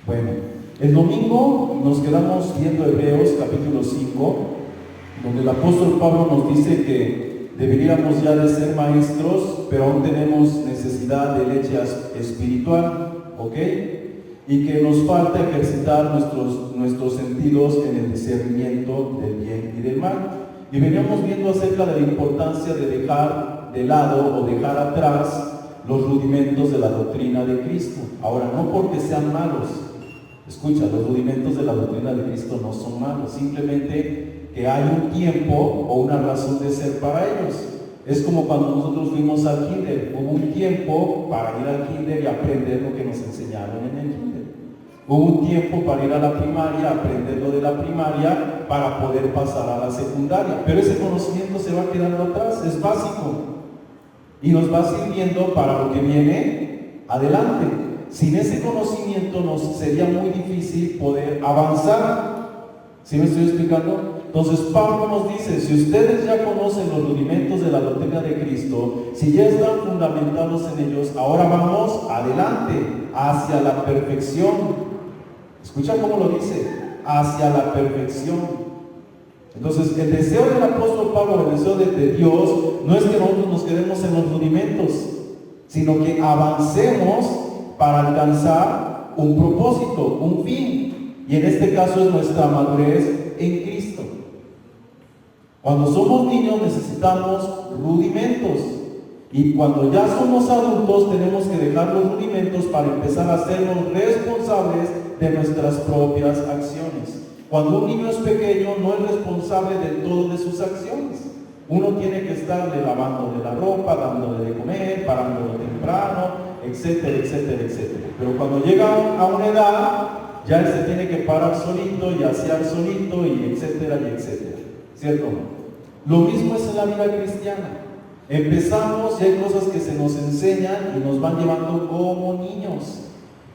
Bueno, el domingo nos quedamos viendo Hebreos capítulo 5, donde el apóstol Pablo nos dice que deberíamos ya de ser maestros, pero aún tenemos necesidad de leche espiritual, ¿ok? Y que nos falta ejercitar nuestros sentidos en el discernimiento del bien y del mal. Y veníamos viendo acerca de la importancia de dejar de lado o dejar atrás los rudimentos de la doctrina de Cristo. Ahora, no porque sean malos, escucha, los rudimentos de la doctrina de Cristo no son malos, simplemente que hay un tiempo o una razón de ser para ellos. Es como cuando nosotros fuimos al kinder, hubo un tiempo para ir al kinder y aprender lo que nos enseñaron en el kinder. Hubo un tiempo para ir a la primaria, aprender lo de la primaria, para poder pasar a la secundaria. Pero ese conocimiento se va quedando atrás, es básico. Y nos va sirviendo para lo que viene adelante. Sin ese conocimiento nos sería muy difícil poder avanzar. ¿Sí me estoy explicando? Entonces Pablo nos dice, si ustedes ya conocen los rudimentos de la doctrina de Cristo, si ya están fundamentados en ellos, ahora vamos adelante, hacia la perfección. Escucha cómo lo dice, hacia la perfección. Entonces, el deseo del apóstol Pablo, el deseo de Dios, no es que nosotros nos quedemos en los rudimentos, sino que avancemos para alcanzar un propósito, un fin. Y en este caso es nuestra madurez en Cristo. Cuando somos niños necesitamos rudimentos. Y cuando ya somos adultos tenemos que dejar los rudimentos para empezar a sernos responsables de nuestras propias acciones. Cuando un niño es pequeño no es responsable del todo de sus acciones. Uno tiene que estarle lavándole la ropa, dándole de comer, parándolo temprano, etcétera, etcétera, etcétera. Pero cuando llega a una edad, ya él se tiene que parar solito y asear solito y etcétera, ¿cierto? Lo mismo es en la vida cristiana. Empezamos y hay cosas que se nos enseñan y nos van llevando como niños.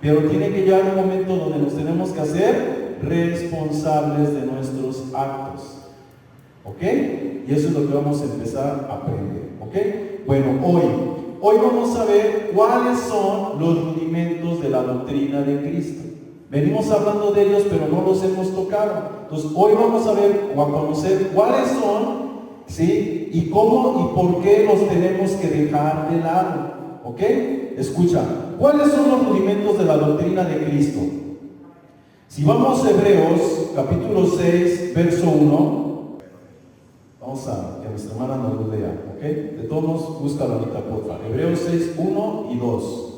Pero tiene que llegar un momento donde nos tenemos que hacer responsables de nuestros actos. ¿Ok? Y eso es lo que vamos a empezar a aprender. ¿Ok? Bueno, hoy vamos a ver cuáles son los rudimentos de la doctrina de Cristo. Venimos hablando de ellos, pero no los hemos tocado. Entonces, hoy vamos a ver o a conocer cuáles son, ¿sí? Y cómo y por qué los tenemos que dejar de lado. ¿Ok? Escucha, ¿cuáles son los rudimentos de la doctrina de Cristo? Si vamos a Hebreos, capítulo 6, verso 1, vamos a que nuestra hermana nos lo lea, ¿ok? De todos modos, búscalo ahorita, por favor. Hebreos 6, 1 y 2.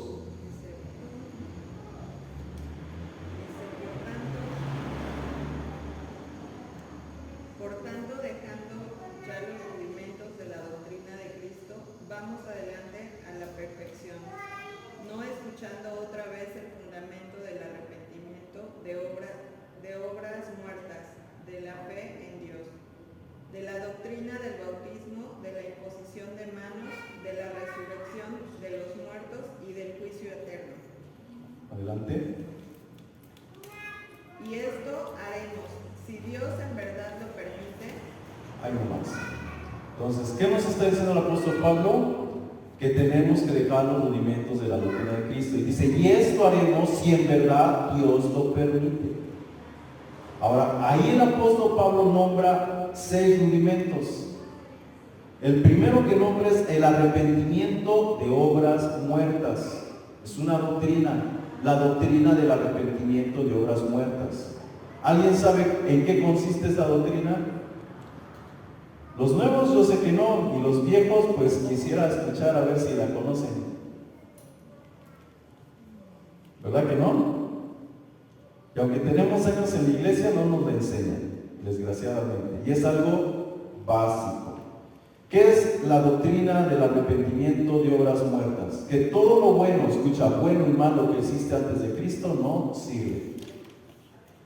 Por tanto, dejando ya los rudimentos de la doctrina de Cristo, vamos adelante a la perfección, no escuchando otra vez el fundamento del arrepentimiento de obras muertas, de la fe en Dios, de la doctrina del bautismo, de la imposición de manos, de la resurrección de los muertos y del juicio eterno. Adelante. Y esto haremos, si Dios en verdad lo permite. Hay uno más. Entonces, ¿qué nos está diciendo el apóstol Pablo? Que tenemos que dejar los rudimentos de la doctrina de Cristo. Y dice, y esto haremos si en verdad Dios lo permite. Ahora, ahí el apóstol Pablo nombra 6 rudimentos. El primero que nombra es el arrepentimiento de obras muertas. Es una doctrina, la doctrina del arrepentimiento de obras muertas. ¿Alguien sabe en qué consiste esta doctrina? Los nuevos yo sé que no, y los viejos pues quisiera escuchar a ver si la conocen. ¿Verdad que no? Y aunque tenemos años en la iglesia, no nos la enseñan, desgraciadamente. Y es algo básico. ¿Qué es la doctrina del arrepentimiento de obras muertas? Que todo lo bueno, escucha, bueno y malo que existe antes de Cristo no sirve.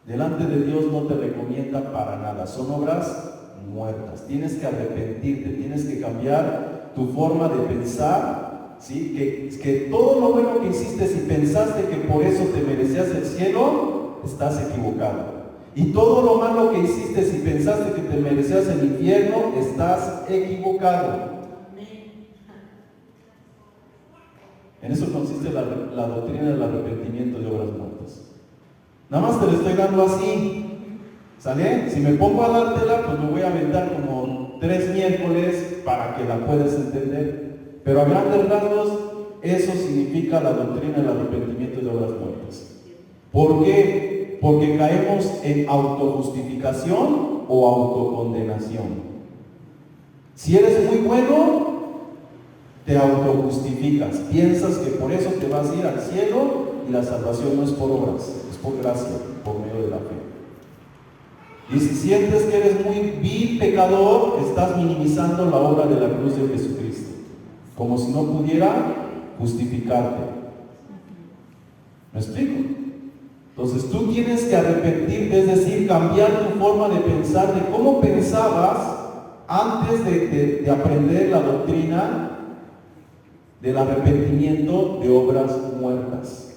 Delante de Dios no te recomienda para nada. Son obras muertas. Tienes que arrepentirte, tienes que cambiar tu forma de pensar, ¿sí? Que todo lo bueno que hiciste, si pensaste que por eso te merecías el cielo, estás equivocado. Y todo lo malo que hiciste, si pensaste que te merecías el infierno, estás equivocado. En eso consiste la doctrina del arrepentimiento de obras muertas. Nada más te lo estoy dando así. ¿Sale? Si me pongo a dártela, pues me voy a aventar como 3 miércoles para que la puedas entender. Pero a grandes rasgos, eso significa la doctrina del arrepentimiento y de obras muertas. ¿Por qué? Porque caemos en autojustificación o autocondenación. Si eres muy bueno, te autojustificas. Piensas que por eso te vas a ir al cielo y la salvación no es por obras, es por gracia, por medio de la fe. Y si sientes que eres muy vil pecador, estás minimizando la obra de la cruz de Jesucristo, como si no pudiera justificarte. ¿Me explico? Entonces tú tienes que arrepentirte, es decir, cambiar tu forma de pensar, de cómo pensabas antes de aprender la doctrina del arrepentimiento de obras muertas.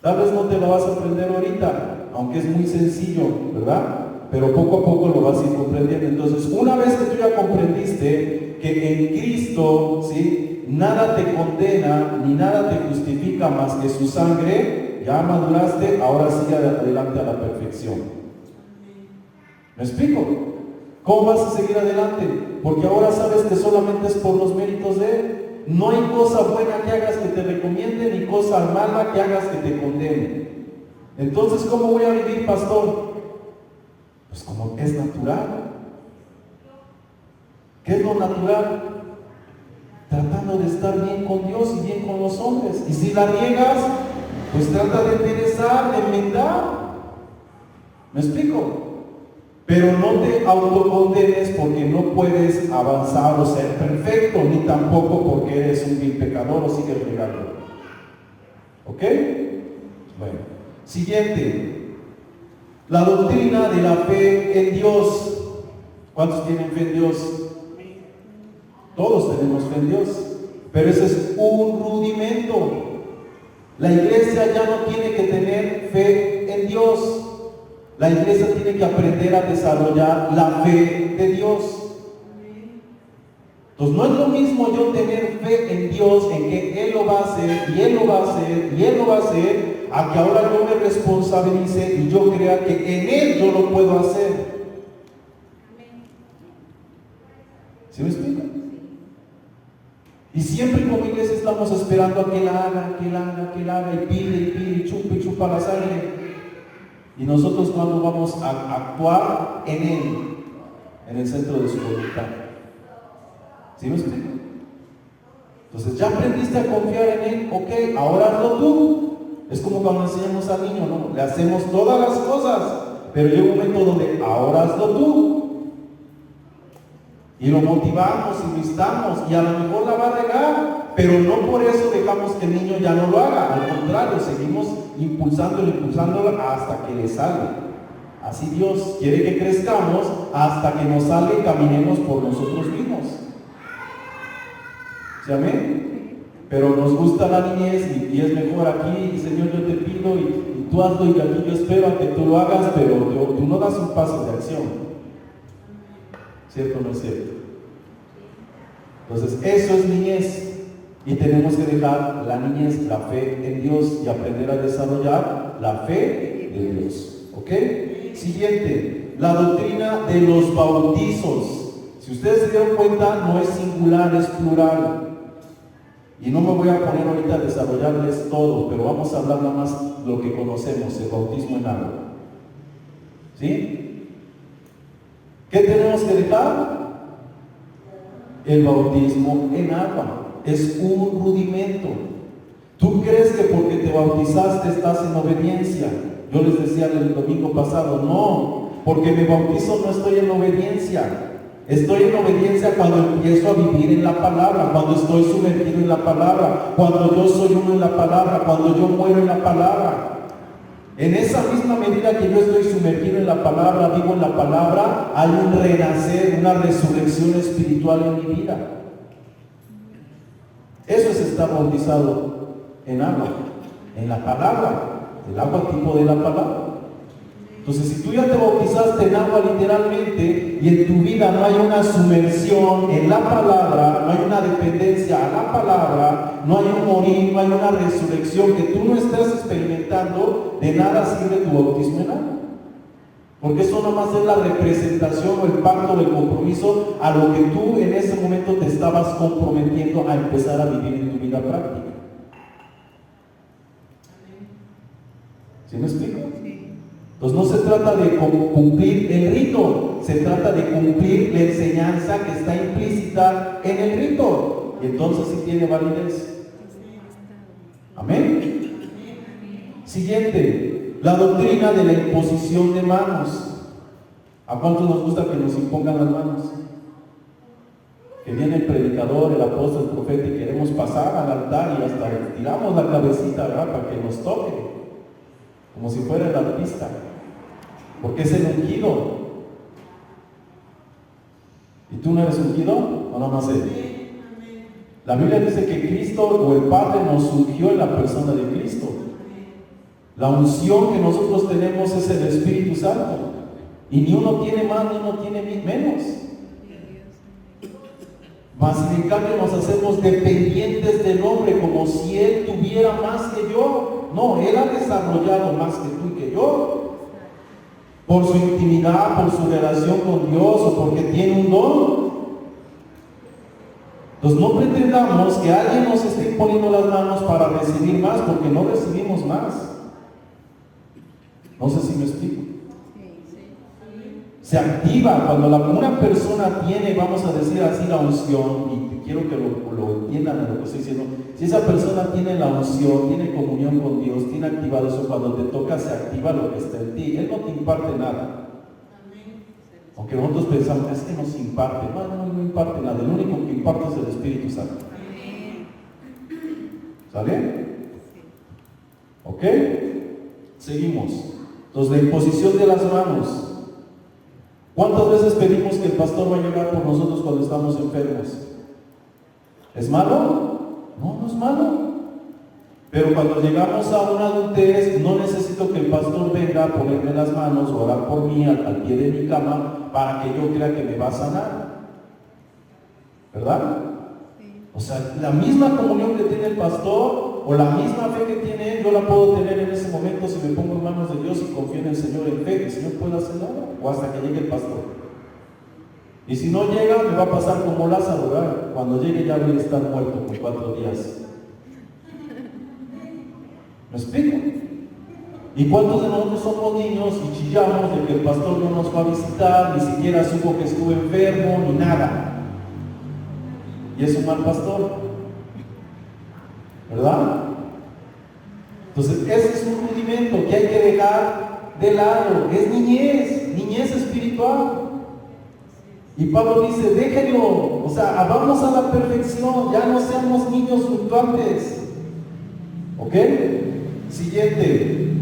Tal vez no te lo vas a aprender ahorita, aunque es muy sencillo, ¿verdad? Pero poco a poco lo vas a ir comprendiendo. Entonces, una vez que tú ya comprendiste que en Cristo, ¿sí?, nada te condena ni nada te justifica más que su sangre, ya maduraste, ahora sigue adelante a la perfección. ¿Me explico? ¿Cómo vas a seguir adelante? Porque ahora sabes que solamente es por los méritos de Él. No hay cosa buena que hagas que te recomiende, ni cosa mala que hagas que te condene. Entonces, ¿cómo voy a vivir, pastor? Pues como es natural. ¿Qué es lo natural? Tratando de estar bien con Dios y bien con los hombres. Y si la riegas, pues trata de enderezar, de enmendar. ¿Me explico? Pero no te autocondenes porque no puedes avanzar o ser perfecto, ni tampoco porque eres un vil pecador o sigues regando. ¿Ok? Bueno, siguiente. La doctrina de la fe en Dios. ¿Cuántos tienen fe en Dios? Todos tenemos fe en Dios. Pero ese es un rudimento. La iglesia ya no tiene que tener fe en Dios. La iglesia tiene que aprender a desarrollar la fe de Dios. Entonces no es lo mismo yo tener fe en Dios, en que Él lo va a hacer, y Él lo va a hacer, y Él lo va a hacer, a que ahora yo me responsabilice y yo crea que en Él yo lo puedo hacer. ¿Sí me explico? Y siempre como iglesia estamos esperando a que Él haga, que Él haga, que Él haga, y pide, y chupa la sangre. Y nosotros cuando vamos a actuar en Él, en el centro de su voluntad. ¿Sí me explico? Entonces ya aprendiste a confiar en Él, ok, ahora hazlo tú. Es como cuando enseñamos al niño, ¿no? Le hacemos todas las cosas, pero llega un momento donde ahora hazlo tú. Y lo motivamos y lo instamos, y a lo mejor la va a regar, pero no por eso dejamos que el niño ya no lo haga. Al contrario, seguimos impulsándolo hasta que le salga. Así Dios quiere que crezcamos hasta que nos salga y caminemos por nosotros mismos. ¿Sí, amén? Pero nos gusta la niñez y es mejor aquí, Señor, yo te pido y tú hazlo, y aquí yo espero a que tú lo hagas, pero tú no das un paso de acción. ¿Cierto o no es cierto? Entonces, eso es niñez. Y tenemos que dejar la niñez, la fe en Dios, y aprender a desarrollar la fe de Dios. ¿Ok? Siguiente, la doctrina de los bautizos. Si ustedes se dieron cuenta, no es singular, es plural. Y no me voy a poner ahorita a desarrollarles todo, pero vamos a hablar nada más lo que conocemos, el bautismo en agua. ¿Sí? ¿Qué tenemos que dejar? El bautismo en agua. Es un rudimento. ¿Tú crees que porque te bautizaste estás en obediencia? Yo les decía el domingo pasado, no, porque me bautizo no estoy en obediencia. Estoy en obediencia cuando empiezo a vivir en la palabra, cuando estoy sumergido en la palabra, cuando yo soy uno en la palabra, cuando yo muero en la palabra. En esa misma medida que yo estoy sumergido en la palabra, vivo en la palabra, hay un renacer, una resurrección espiritual en mi vida. Eso es estar bautizado en agua, en la palabra, el agua tipo de la palabra. Entonces, si tú ya te bautizaste en agua literalmente y en tu vida no hay una sumersión en la palabra, no hay una dependencia a la palabra, no hay un morir, no hay una resurrección que tú no estás experimentando, de nada sirve tu bautismo en agua. Porque eso nomás es la representación o el pacto del compromiso a lo que tú en ese momento te estabas comprometiendo a empezar a vivir en tu vida práctica. ¿Sí me explico? Entonces no se trata de cumplir el rito, se trata de cumplir la enseñanza que está implícita en el rito. Y entonces sí tiene validez. Amén. Siguiente, la doctrina de la imposición de manos. ¿A cuántos nos gusta que nos impongan las manos? Que viene el predicador, el apóstol, el profeta y queremos pasar al altar y hasta tiramos la cabecita, ¿verdad? Para que nos toque, como si fuera el artista, porque es el ungido. ¿Y tú no eres ungido? ¿O nada más él? La Biblia dice que Cristo o el Padre nos ungió en la persona de Cristo. La unción que nosotros tenemos es el Espíritu Santo. Y ni uno tiene más, ni uno tiene menos. Mas en cambio nos hacemos dependientes del hombre, como si Él tuviera más que yo. No, Él ha desarrollado más que tú y que yo. Por su intimidad, por su relación con Dios o porque tiene un don. Entonces no pretendamos que alguien nos esté poniendo las manos para recibir más, porque no recibimos más. No sé si me explico. Se activa cuando una persona tiene, vamos a decir así, la unción, y quiero que lo entiendan en lo que estoy diciendo. Si esa persona tiene la unción, tiene comunión con Dios, tiene activado eso, cuando te toca se activa lo que está en ti. Él no te imparte nada. Aunque nosotros pensamos, es que nos imparte. No imparte nada. El único que imparte es el Espíritu Santo. ¿Sale? ¿Ok? Seguimos. Entonces, la imposición de las manos. ¿Cuántas veces pedimos que el pastor vaya a orar por nosotros cuando estamos enfermos? ¿Es malo? No es malo. Pero cuando llegamos a una adultez, no necesito que el pastor venga a ponerme las manos o orar por mí al pie de mi cama para que yo crea que me va a sanar. ¿Verdad? O sea, la misma comunión que tiene el pastor o la misma fe que tiene él, yo la puedo tener en ese momento si me pongo en manos de Dios y confío en el Señor en fe. El Señor puede hacer nada o hasta que llegue el pastor. Y si no llega, me va a pasar como Lázaro, ¿verdad? Cuando llegue ya voy a estar muerto por 4 días. ¿Me explico? ¿Y cuántos de nosotros somos niños y chillamos de que el pastor no nos fue a visitar, ni siquiera supo que estuvo enfermo, ni nada? Y es un mal pastor, ¿verdad? Entonces ese es un rudimento que hay que dejar de lado. Es niñez espiritual. Y Pablo dice, déjenlo, o sea, vamos a la perfección, ya no seamos niños fluctuantes. ¿Ok? Siguiente.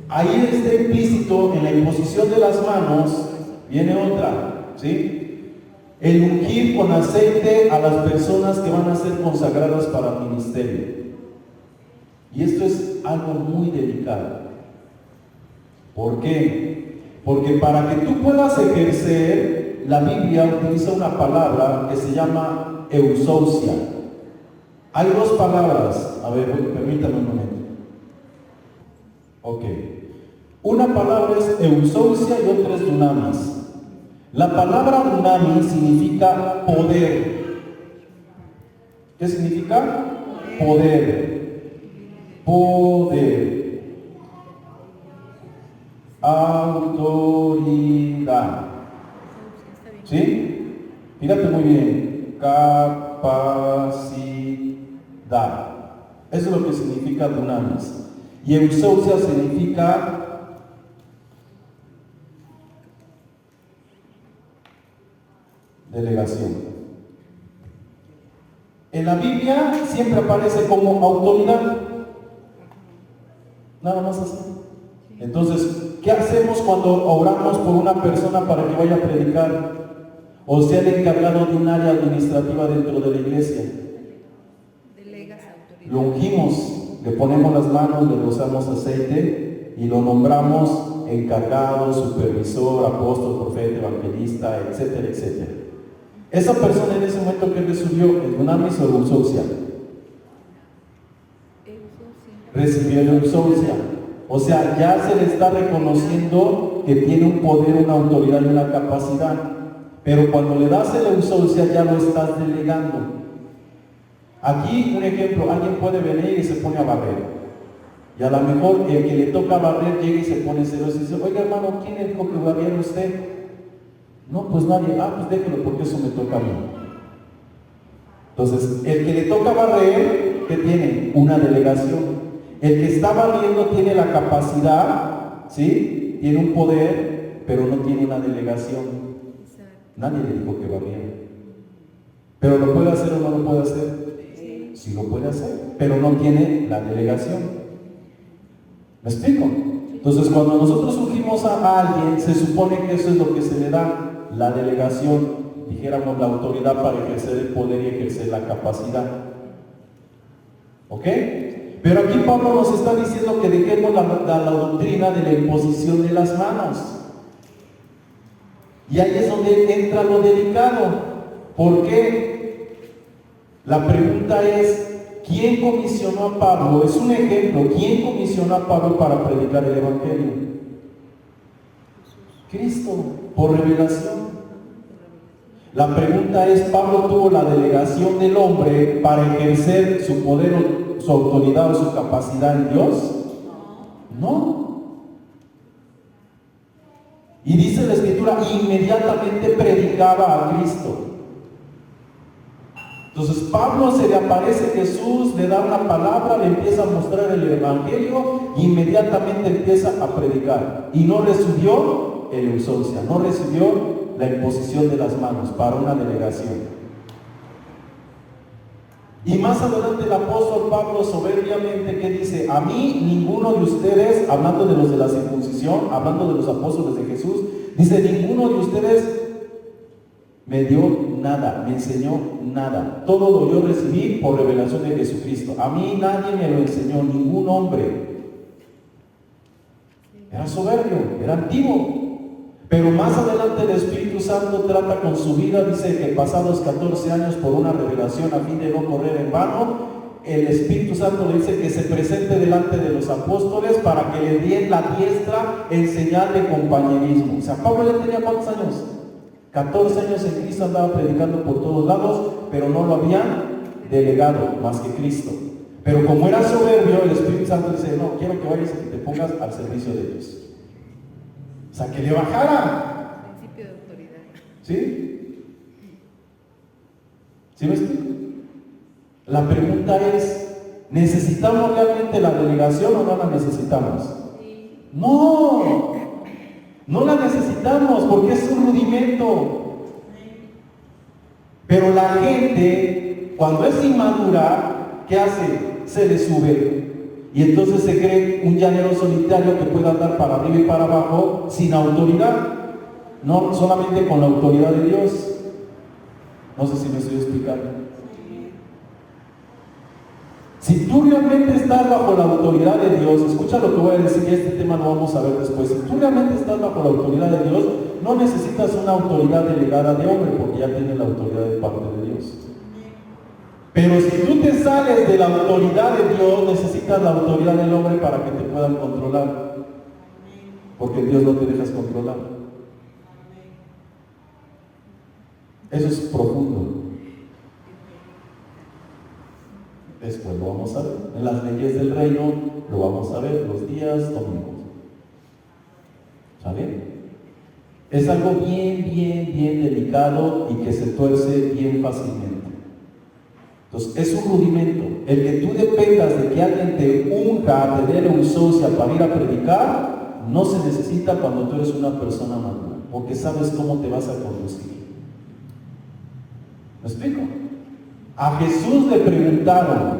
Ahí está implícito en la imposición de las manos, viene otra, ¿sí? El ungir con aceite a las personas que van a ser consagradas para el ministerio. Y esto es algo muy delicado. ¿Por qué? Porque para que tú puedas ejercer, la Biblia utiliza una palabra que se llama eusousia. Hay 2 palabras. A ver, permítame un momento. Ok. Una palabra es eusousia y otra es dunamis. La palabra dunamis significa poder. ¿Qué significa? Poder. Autoridad. ¿Sí? Fíjate muy bien. Capacidad. Eso es lo que significa dunamis. Y eusousia significa delegación. En la Biblia siempre aparece como autoridad. Nada más así. Entonces, ¿qué hacemos cuando oramos por una persona para que vaya a predicar? O sea, el encargado de un área administrativa dentro de la iglesia. Lo ungimos, le ponemos las manos, le rociamos aceite y lo nombramos encargado, supervisor, apóstol, profeta, evangelista, etcétera, etcétera. Esa persona en ese momento que recibió el dunamis o el eusousia. recibió la exousia. O sea, ya se le está reconociendo que tiene un poder, una autoridad y una capacidad. Pero cuando le das la exousia ya lo estás delegando. Aquí un ejemplo, alguien puede venir y se pone a barrer. Y a lo mejor el que le toca barrer llega y se pone celoso y dice, oiga hermano, ¿quién le dijo que barriera usted? No, pues nadie. Pues déjelo porque eso me toca a mí. Entonces, el que le toca barrer, ¿qué tiene? Una delegación. El que está barriendo tiene la capacidad, ¿sí? Tiene un poder, pero no tiene una delegación. Nadie le dijo que barriera. ¿Pero lo puede hacer o no lo puede hacer? Sí lo puede hacer, pero no tiene la delegación. ¿Me explico? Entonces, cuando nosotros ungimos a alguien, se supone que eso es lo que se le da, la delegación, dijéramos la autoridad para ejercer el poder y ejercer la capacidad. ¿Ok? Pero aquí Pablo nos está diciendo que dejemos la doctrina de la imposición de las manos. Y ahí es donde entra lo delicado. ¿Por qué? La pregunta es, ¿quién comisionó a Pablo? Es un ejemplo, ¿quién comisionó a Pablo para predicar el Evangelio? Cristo, por revelación. La pregunta es, ¿Pablo tuvo la delegación del hombre para ejercer su poder, o su autoridad o su capacidad en Dios? No. Y dice la Escritura, inmediatamente predicaba a Cristo. Entonces Pablo se le aparece Jesús, le da una palabra, le empieza a mostrar el Evangelio e inmediatamente empieza a predicar. Y no recibió el exousia, no recibió la imposición de las manos para una delegación. Y más adelante el apóstol Pablo soberbiamente que dice, a mí ninguno de ustedes, hablando de los de la circuncisión, hablando de los apóstoles de Jesús, dice, ninguno de ustedes me dio nada, me enseñó nada. Todo lo yo recibí por revelación de Jesucristo. A mí nadie me lo enseñó, ningún hombre. Era soberbio, era antiguo. Pero más adelante el Espíritu Santo trata con su vida, dice que pasados 14 años por una revelación a fin de no correr en vano, el Espíritu Santo le dice que se presente delante de los apóstoles para que le den la diestra en señal de compañerismo. O sea, Pablo ya tenía ¿cuántos años? 14 años en Cristo, andaba predicando por todos lados, pero no lo habían delegado más que Cristo. Pero como era soberbio, el Espíritu Santo dice, no, quiero que vayas y que te pongas al servicio de Dios. O sea, que le bajara. Principio de autoridad. ¿Sí? ¿Sí me explico? La pregunta es, ¿necesitamos realmente la delegación o no la necesitamos? Sí. No, no la necesitamos porque es un rudimento. Pero la gente, cuando es inmadura, ¿qué hace? Se le sube. Y entonces se cree un llanero solitario que puede andar para arriba y para abajo sin autoridad. No solamente con la autoridad de Dios. No sé si me estoy explicando. Si tú realmente estás bajo la autoridad de Dios, escucha lo que voy a decir y este tema lo vamos a ver después. Si tú realmente estás bajo la autoridad de Dios, no necesitas una autoridad delegada de hombre porque ya tienes la autoridad de parte de Dios. Pero si tú te sales de la autoridad de Dios, necesitas la autoridad del hombre para que te puedan controlar. Porque Dios no te dejas controlar. Eso es profundo. Después lo vamos a ver. En las leyes del reino lo vamos a ver los días domingos. ¿Sale? Es algo bien delicado y que se tuerce bien fácilmente. Entonces, es un rudimento. El que tú dependas de que alguien te unja a tener exousia para ir a predicar, no se necesita cuando tú eres una persona madura, porque sabes cómo te vas a conducir. ¿Me explico? A Jesús le preguntaron,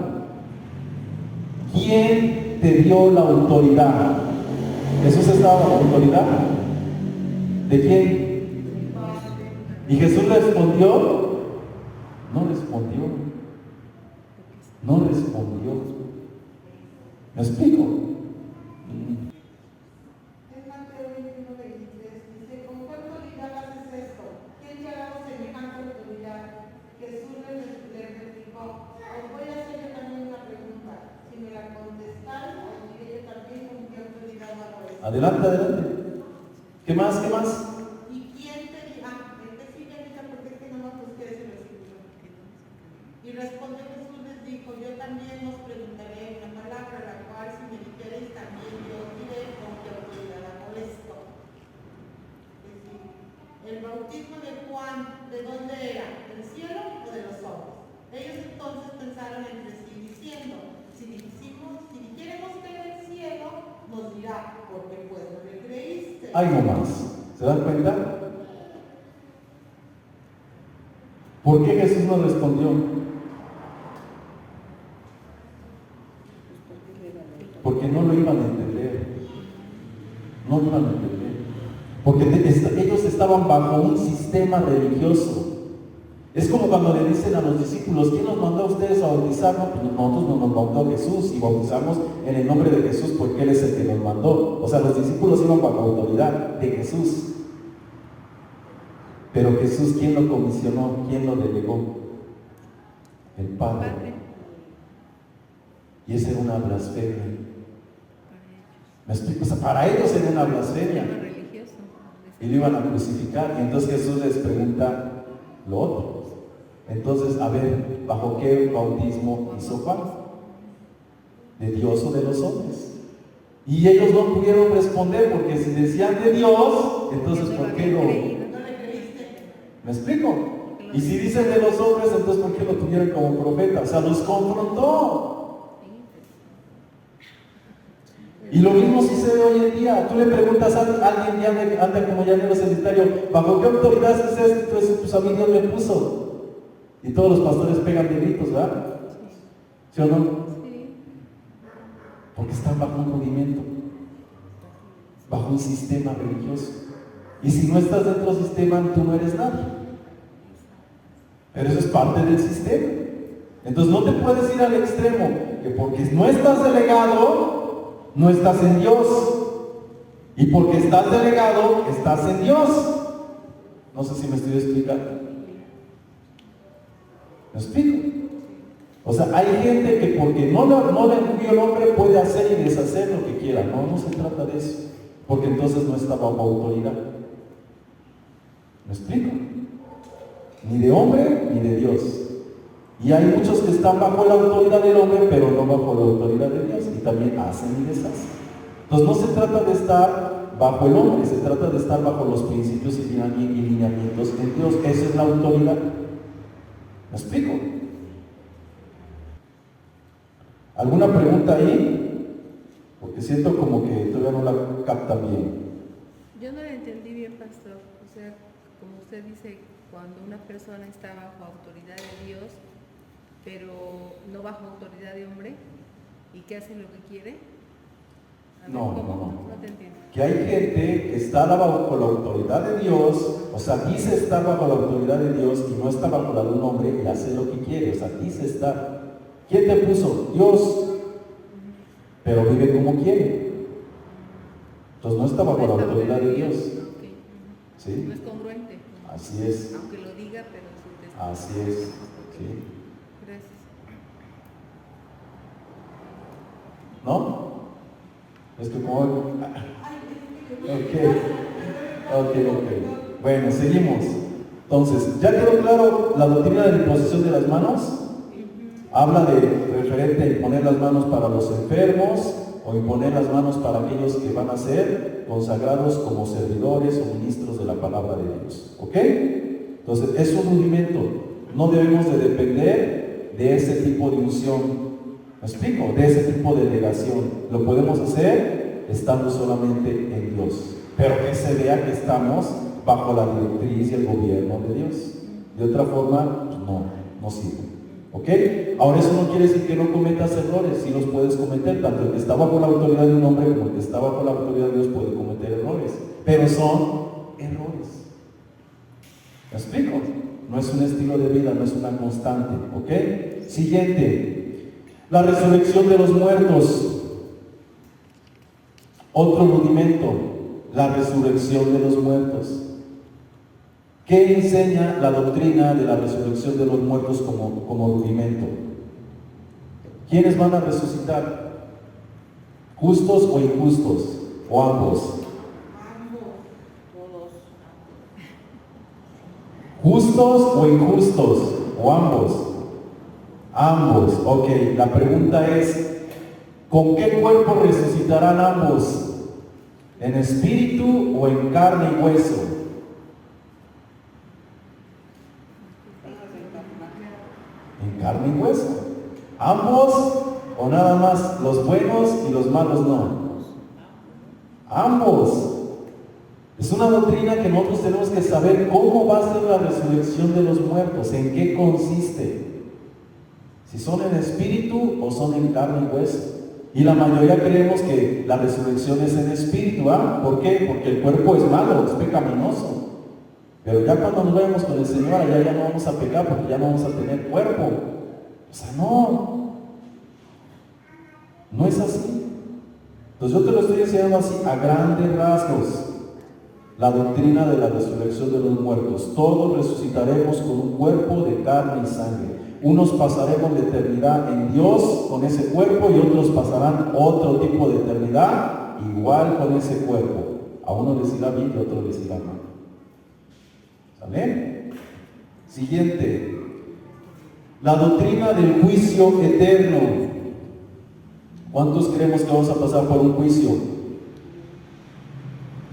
¿quién te dio la autoridad? ¿Jesús estaba bajo autoridad? ¿De quién? Y Jesús respondió, no respondió. No respondió. ¿Me explico? En Mateo 21:23 dice, ¿con qué autoridad haces esto? ¿Quién te ha dado semejante autoridad? Jesús le replicó, os voy a hacer yo también una pregunta. Si me la contestáis, Adelante, adelante. ¿Qué más? ¿Qué más? ¿Y quién te dirá? Este sigue, mira, porque es que no me busqué ese versículo. Y respondió Jesús, les dijo, yo también os preguntaré una palabra, la cual si me dijereis también yo os diré con qué autoridad hago esto. Es decir, el bautismo de Juan, ¿de dónde era? ¿Del cielo o de los hombres? Ellos entonces pensaron entre sí diciendo, si dijéramos que era del cielo, nos dirá, ¿por qué pues no le creíste? Hay no más. ¿Se dan cuenta? ¿Por qué Jesús no respondió? Porque no lo iban a entender. No lo iban a entender. Porque ellos estaban bajo un sistema religioso. Es como cuando le dicen a los discípulos, ¿quién nos mandó a ustedes a bautizarnos? Pues nosotros nos mandó Jesús y bautizamos en el nombre de Jesús porque Él es el que nos mandó. O sea, los discípulos iban bajo autoridad de Jesús. Pero Jesús, ¿quién lo comisionó? ¿Quién lo delegó? El Padre. Y esa era una blasfemia. ¿Me explico? O sea, para ellos era una blasfemia. Y lo iban a crucificar. Y entonces Jesús les pregunta lo otro. Entonces, a ver, ¿bajo qué bautismo hizo Juan? ¿De Dios o de los hombres? Y ellos no pudieron responder porque si decían de Dios, entonces ¿por qué no? ¿Me explico? Y si dicen de los hombres, entonces ¿por qué lo tuvieron como profeta? O sea, los confrontó. Y lo mismo sucede hoy en día. Tú le preguntas a alguien que anda como llanero solitario, ¿bajo qué autoridad es esto? Entonces, pues a mí Dios me puso. Y todos los pastores pegan de gritos, ¿verdad? ¿Sí o no? Sí. Porque están bajo un rudimento, bajo un sistema religioso. Y si no estás dentro del sistema, tú no eres nadie. Pero eso es parte del sistema. Entonces no te puedes ir al extremo, que porque no estás delegado, no estás en Dios. Y porque estás delegado, estás en Dios. No sé si me estoy explicando. ¿Me explico? O sea, hay gente que porque no le envió el hombre puede hacer y deshacer lo que quiera. No se trata de eso. Porque entonces no está bajo autoridad. ¿Me explico? Ni de hombre ni de Dios. Y hay muchos que están bajo la autoridad del hombre, pero no bajo la autoridad de Dios. Y también hacen y deshacen. Entonces no se trata de estar bajo el hombre, se trata de estar bajo los principios y lineamientos de Dios. Esa es la autoridad. ¿Me explico? ¿Alguna pregunta ahí? Porque siento como que todavía no la captan bien. Yo no la entendí bien, pastor. O sea, como usted dice, cuando una persona está bajo autoridad de Dios, pero no bajo autoridad de hombre, ¿y que hace lo que quiere? A ver, No, ¿cómo? no. No te entiendo. Que hay gente que está bajo la autoridad de Dios, o sea, dice estar bajo la autoridad de Dios y no está bajo la de un hombre y hace lo que quiere, o sea, dice estar. ¿Quién te puso? Dios. Pero vive como quiere. Entonces no está bajo la autoridad de Dios. Okay. ¿Sí? No es congruente. Así es. Aunque lo diga, pero su testimonio. Así es. ¿Sí? Gracias. ¿No? Es que como... Ok. Bueno, seguimos. Entonces, ¿ya quedó claro la doctrina de la imposición de las manos? Habla de referente a imponer las manos para los enfermos o imponer las manos para aquellos que van a ser consagrados como servidores o ministros de la palabra de Dios. ¿Ok? Entonces, es un rudimento. No debemos de depender de ese tipo de unción. ¿Me explico? De ese tipo de delegación. Lo podemos hacer estando solamente en Dios. Pero que se vea que estamos bajo la directriz y el gobierno de Dios. De otra forma, pues no sirve. ¿Ok? Ahora eso no quiere decir que no cometas errores, sí los puedes cometer, tanto el que está bajo la autoridad de un hombre como el que está bajo la autoridad de Dios puede cometer errores, pero son errores. ¿Me explico? No es un estilo de vida, no es una constante. ¿Ok? Siguiente, la resurrección de los muertos. Otro rudimento, la resurrección de los muertos. ¿Qué enseña la doctrina de la resurrección de los muertos como rudimento? ¿Quiénes van a resucitar? ¿Justos o injustos? o ambos? Ambos. ¿Justos o injustos? ¿O ambos? Ambos. Ok, la pregunta es, ¿con qué cuerpo resucitarán ambos? ¿En espíritu o en carne y hueso? En carne y hueso. ¿Ambos o nada más los buenos y los malos no? Ambos. Es una doctrina que nosotros tenemos que saber cómo va a ser la resurrección de los muertos, en qué consiste. Si son en espíritu o son en carne y hueso. Y la mayoría creemos que la resurrección es en espíritu, ¿ah? ¿Por qué? Porque el cuerpo es malo, es pecaminoso. Pero ya cuando nos vemos con el Señor, allá ya no vamos a pecar porque ya no vamos a tener cuerpo. O sea, no es así. Entonces yo te lo estoy enseñando así, a grandes rasgos. La doctrina de la resurrección de los muertos. Todos resucitaremos con un cuerpo de carne y sangre. Unos pasaremos la eternidad en Dios con ese cuerpo y otros pasarán otro tipo de eternidad igual con ese cuerpo. A uno les irá bien y a otro les irá mal. ¿Sale? Siguiente. La doctrina del juicio eterno. ¿Cuántos creemos que vamos a pasar por un juicio?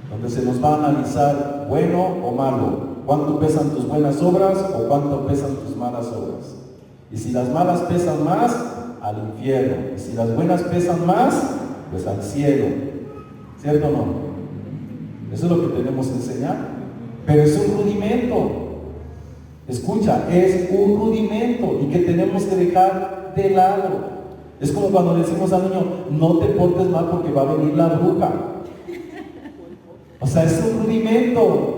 Donde se nos va a analizar bueno o malo. ¿Cuánto pesan tus buenas obras o cuánto pesan tus malas obras? Y si las malas pesan más, al infierno. Y si las buenas pesan más, pues al cielo. ¿Cierto o no? Eso es lo que tenemos que enseñar. Pero es un rudimento. Escucha, es un rudimento y que tenemos que dejar de lado. Es como cuando le decimos al niño, no te portes mal porque va a venir la bruja. O sea, es un rudimento.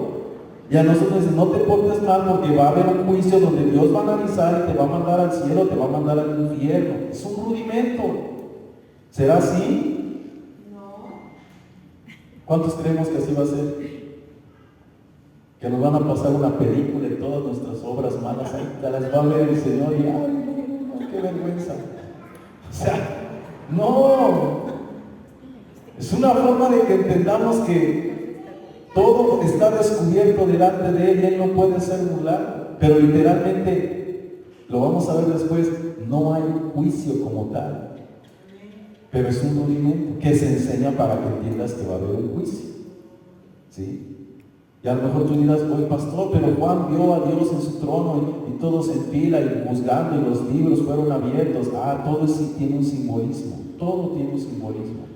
Y a nosotros dicen, no te portes mal porque va a haber un juicio donde Dios va a analizar y te va a mandar al cielo, te va a mandar al infierno. Es un rudimento. ¿Será así? No. ¿Cuántos creemos que así va a ser? Que nos van a pasar una película y todas nuestras obras malas ahí te las va a ver el Señor y ¡ay, no, qué vergüenza! O sea, no. Es una forma de que entendamos que todo está descubierto delante de Él y Él no puede ser burlado. Pero literalmente, lo vamos a ver después, no hay un juicio como tal. Pero es un rudimento que se enseña para que entiendas que va a haber un juicio. ¿Sí? Y a lo mejor tú dirás, oye pastor, pero Juan vio a Dios en su trono y todos en fila y juzgando y los libros fueron abiertos. Todo sí tiene un simbolismo, todo tiene un simbolismo.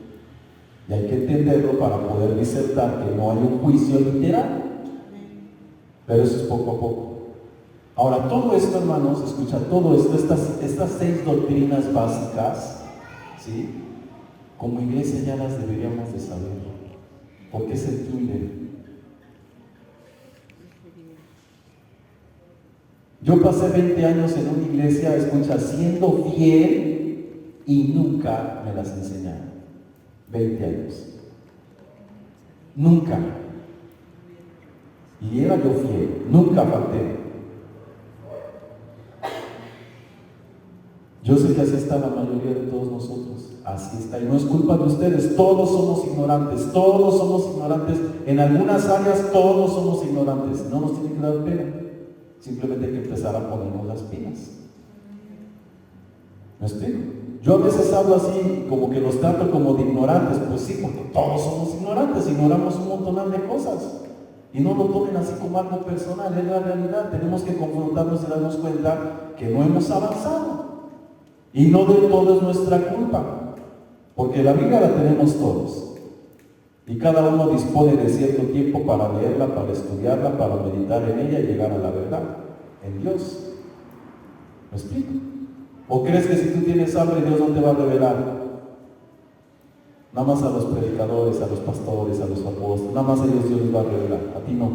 Y hay que entenderlo para poder disertar que no hay un juicio literal. Pero eso es poco a poco. Ahora, todo esto, hermanos, escucha, todo esto, estas 6 doctrinas básicas, ¿sí? Como iglesia ya las deberíamos de saber. Porque se entienden. Yo pasé 20 años en una iglesia, escucha, siendo fiel y nunca me las enseñaron. 20 años. Nunca. Y era yo fiel, nunca falté. Yo sé que así está la mayoría de todos nosotros. Así está. Y no es culpa de ustedes. Todos somos ignorantes. Todos somos ignorantes. En algunas áreas todos somos ignorantes. No nos tiene que dar pena. Simplemente hay que empezar a ponernos las pilas. ¿Me explico? Yo a veces hablo así, como que los trato como de ignorantes. Pues sí, porque todos somos ignorantes. Ignoramos un montón de cosas. Y no lo tomen así como algo personal. Es la realidad. Tenemos que confrontarnos y darnos cuenta que no hemos avanzado. Y no de todo es nuestra culpa, porque la Biblia la tenemos todos. Y cada uno dispone de cierto tiempo para leerla, para estudiarla, para meditar en ella y llegar a la verdad, en Dios. ¿Me explico? ¿O crees que si tú tienes hambre, Dios no te va a revelar? Nada más a los predicadores, a los pastores, a los apóstoles, nada más a ellos Dios les va a revelar, a ti no.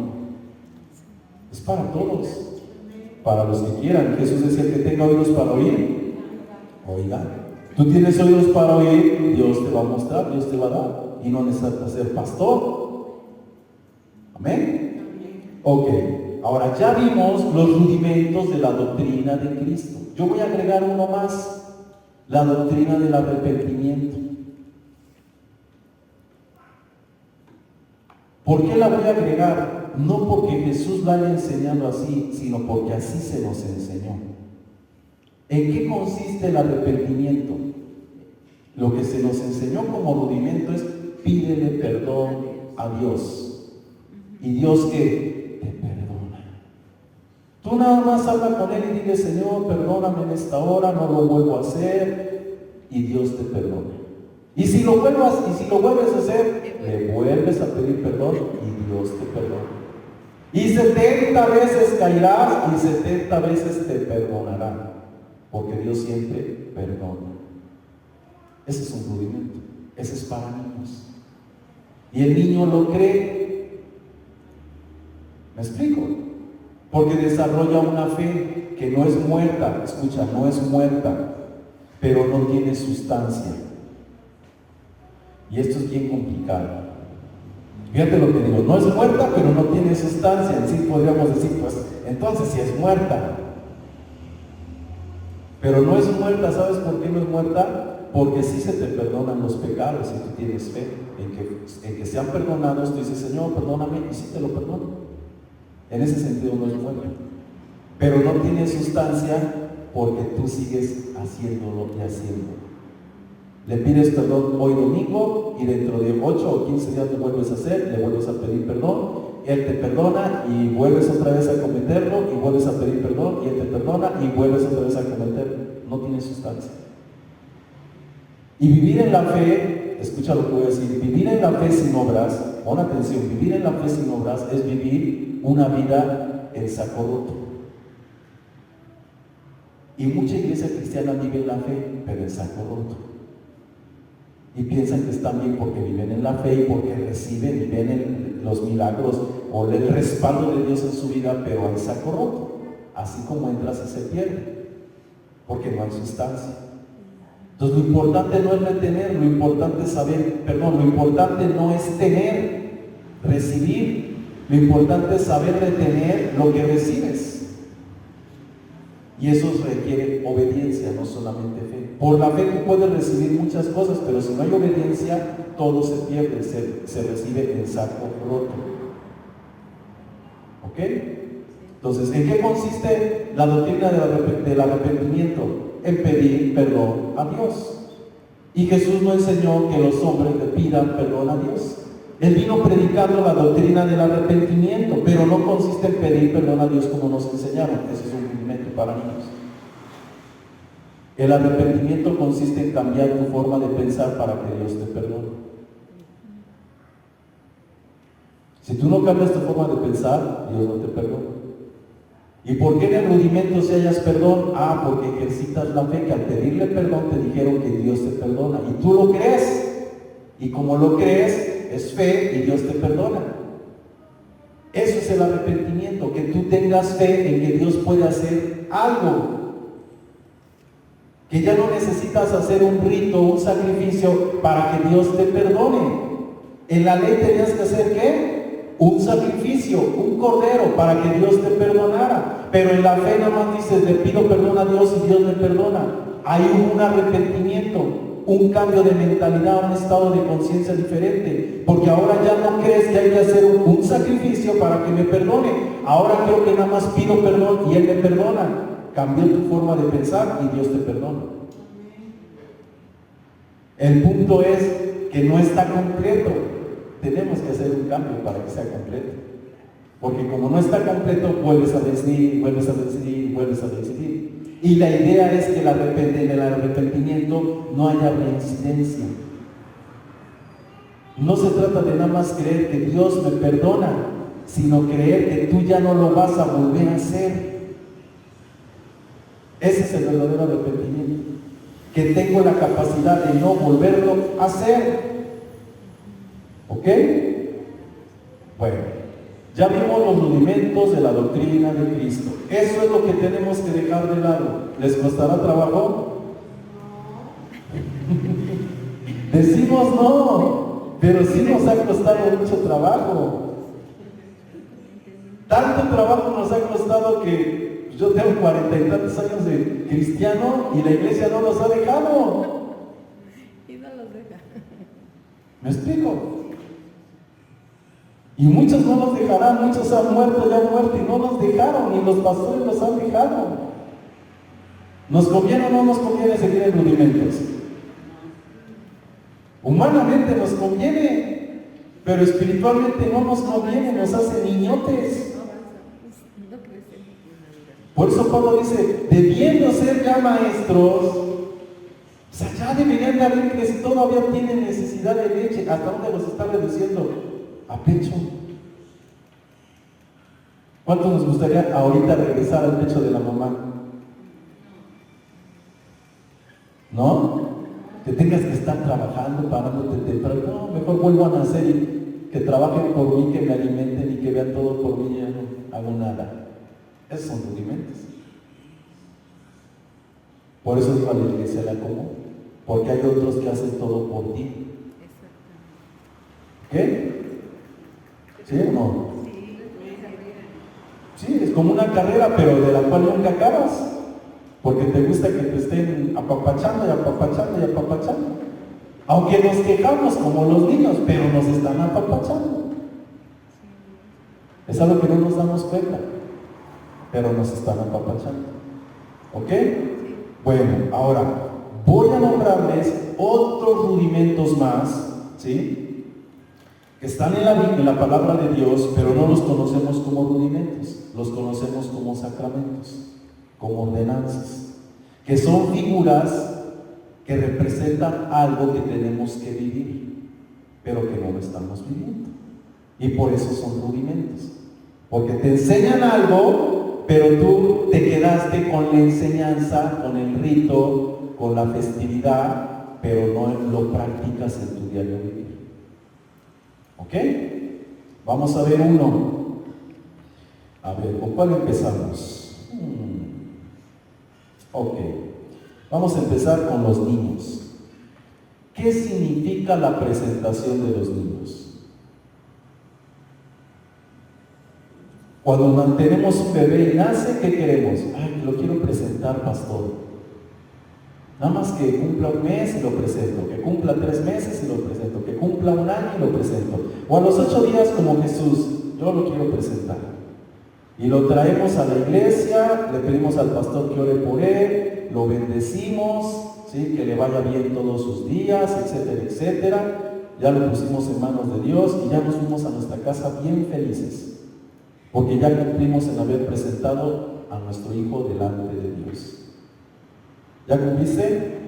Es para todos, para los que quieran. Jesús decía que tenga oídos para oír. Oiga, tú tienes oídos para oír, Dios te va a mostrar, Dios te va a dar, y no necesitas ser pastor. Amén. Ok, ahora ya vimos los rudimentos de la doctrina de Cristo. Yo voy a agregar uno más, la doctrina del arrepentimiento. ¿Por qué la voy a agregar? No porque Jesús la haya enseñado así, sino porque así se nos enseñó. ¿En qué consiste el arrepentimiento? Lo que se nos enseñó como rudimento es pídele perdón a Dios. ¿Y Dios qué? Te perdona. Tú nada más habla con Él y dile, Señor, perdóname en esta hora, no lo vuelvo a hacer, y Dios te perdona. Y si lo vuelves a hacer, le vuelves a pedir perdón y Dios te perdona. Y 70 veces caerás y 70 veces te perdonará, porque Dios siempre perdona. Ese es un rudimento, ese es para niños. Y el niño lo cree. ¿Me explico? Porque desarrolla una fe que no es muerta, escucha, no es muerta, pero no tiene sustancia. Y esto es bien complicado. Fíjate lo que digo, no es muerta, pero no tiene sustancia. En sí podríamos decir, pues, entonces sí es muerta. Pero no es muerta, ¿sabes por qué no es muerta? Porque sí se te perdonan los pecados si tú tienes fe en que sean perdonados. Tú dices, Señor, perdóname, y sí te lo perdono. En ese sentido no es muerta. Pero no tiene sustancia porque tú sigues haciéndolo y haciéndolo. Le pides perdón hoy domingo y dentro de 8 o 15 días lo vuelves a hacer, le vuelves a pedir perdón, Él te perdona y vuelves otra vez a cometerlo y vuelves a pedir perdón y Él te perdona y vuelves otra vez a cometerlo. No tiene sustancia. Y vivir en la fe, escucha lo que voy a decir, vivir en la fe sin obras, pon atención, vivir en la fe sin obras es vivir una vida en saco roto. Y mucha iglesia cristiana vive en la fe, pero en saco roto. Y piensan que están bien porque viven en la fe y porque reciben y ven los milagros o el respaldo de Dios en su vida, pero en saco roto. Así como entras y se pierde, porque no hay sustancia. Entonces lo importante no es retener, lo importante es saber, lo importante no es tener, recibir, lo importante es saber retener lo que recibes. Y eso requiere obediencia, no solamente fe. Por la fe tú puedes recibir muchas cosas, pero si no hay obediencia, todo se pierde, se recibe en saco roto. ¿Ok? Entonces, ¿en qué consiste la doctrina del arrepentimiento? En pedir perdón a Dios. Y Jesús no enseñó que los hombres le pidan perdón a Dios. Él vino predicando la doctrina del arrepentimiento, pero no consiste en pedir perdón a Dios como nos enseñaron. Ese es un rudimento para niños. El arrepentimiento consiste en cambiar tu forma de pensar para que Dios te perdone. Si tú no cambias tu forma de pensar, Dios no te perdona. ¿Y por qué en el rudimento si hayas perdón? Porque ejercitas la fe, que al pedirle perdón te dijeron que Dios te perdona. Y tú lo crees. Y como lo crees, es fe y Dios te perdona. Eso es el arrepentimiento, que tú tengas fe en que Dios puede hacer algo. Que ya no necesitas hacer un rito, un sacrificio para que Dios te perdone. En la ley tenías que hacer ¿qué? Un sacrificio, un cordero para que Dios te perdonara. Pero en la fe nada más dices, le pido perdón a Dios y Dios me perdona. Hay un arrepentimiento, un cambio de mentalidad, un estado de conciencia diferente. Porque ahora ya no crees que hay que hacer un sacrificio para que me perdone. Ahora creo que nada más pido perdón y Él me perdona. Cambió tu forma de pensar y Dios te perdona. El punto es que no está completo. Tenemos que hacer un cambio para que sea completo. Porque como no está completo, vuelves a decidir, vuelves a decidir, vuelves a decidir. Y la idea es que en el arrepentimiento no haya reincidencia. No se trata de nada más creer que Dios me perdona, sino creer que tú ya no lo vas a volver a hacer. Ese es el verdadero arrepentimiento. Que tengo la capacidad de no volverlo a hacer. ¿Ok? Bueno, ya vimos los rudimentos de la doctrina de Cristo. Eso es lo que tenemos que dejar de lado. ¿Les costará trabajo? Decimos no, pero sí nos ha costado mucho trabajo. Tanto trabajo nos ha costado que yo tengo 40 y tantos años de cristiano y la iglesia no los ha dejado. Y no los deja. ¿Me explico? Y muchos no nos dejarán, muchos han muerto, ya han muerto y no nos dejaron, y los pastores los han dejado. ¿Nos conviene o no nos conviene seguir en rudimentos? Humanamente nos conviene, pero espiritualmente no nos conviene, nos hace niñotes. No crecen. Por eso Pablo dice, debiendo ser ya maestros, o sea, ya deberían de haber crecido, todavía tienen necesidad de leche. ¿Hasta dónde los está reduciendo? A pecho. ¿Cuánto nos gustaría ahorita regresar al pecho de la mamá? ¿No? Que tengas que estar trabajando, parándote temprano. No, mejor vuelvo a nacer y que trabajen por mí, que me alimenten y que vean todo por mí, ya no hago nada. Esos son rudimentos. Por eso digo a la iglesia la como, porque hay otros que hacen todo por ti. ¿Qué? ¿Sí o no? Sí, es como una carrera, pero de la cual nunca acabas. Porque te gusta que te estén apapachando y apapachando y apapachando. Aunque nos quejamos como los niños, pero nos están apapachando. Es algo que no nos damos cuenta, pero nos están apapachando. ¿Ok? Bueno, ahora voy a nombrarles otros rudimentos más, ¿sí? Que están en la palabra de Dios, pero no los conocemos como rudimentos, los conocemos como sacramentos, como ordenanzas, que son figuras que representan algo que tenemos que vivir, pero que no lo estamos viviendo. Y por eso son rudimentos, porque te enseñan algo, pero tú te quedaste con la enseñanza, con el rito, con la festividad, pero no lo practicas en tu diario vivir. ¿Ok? Vamos a ver uno. A ver, ¿con cuál empezamos? Ok. Vamos a empezar con los niños. ¿Qué significa la presentación de los niños? Cuando mantenemos un bebé y nace, ¿qué queremos? Ay, lo quiero presentar, pastor. Nada más que cumpla un mes y lo presento, que cumpla 3 meses y lo presento, que cumpla 1 año y lo presento. O a los 8 días como Jesús, yo lo quiero presentar. Y lo traemos a la iglesia, le pedimos al pastor que ore por él, lo bendecimos, ¿sí? Que le vaya bien todos sus días, etcétera, etcétera. Ya lo pusimos en manos de Dios y ya nos fuimos a nuestra casa bien felices, porque ya cumplimos en haber presentado a nuestro hijo delante de Dios. ¿Ya cumpliste?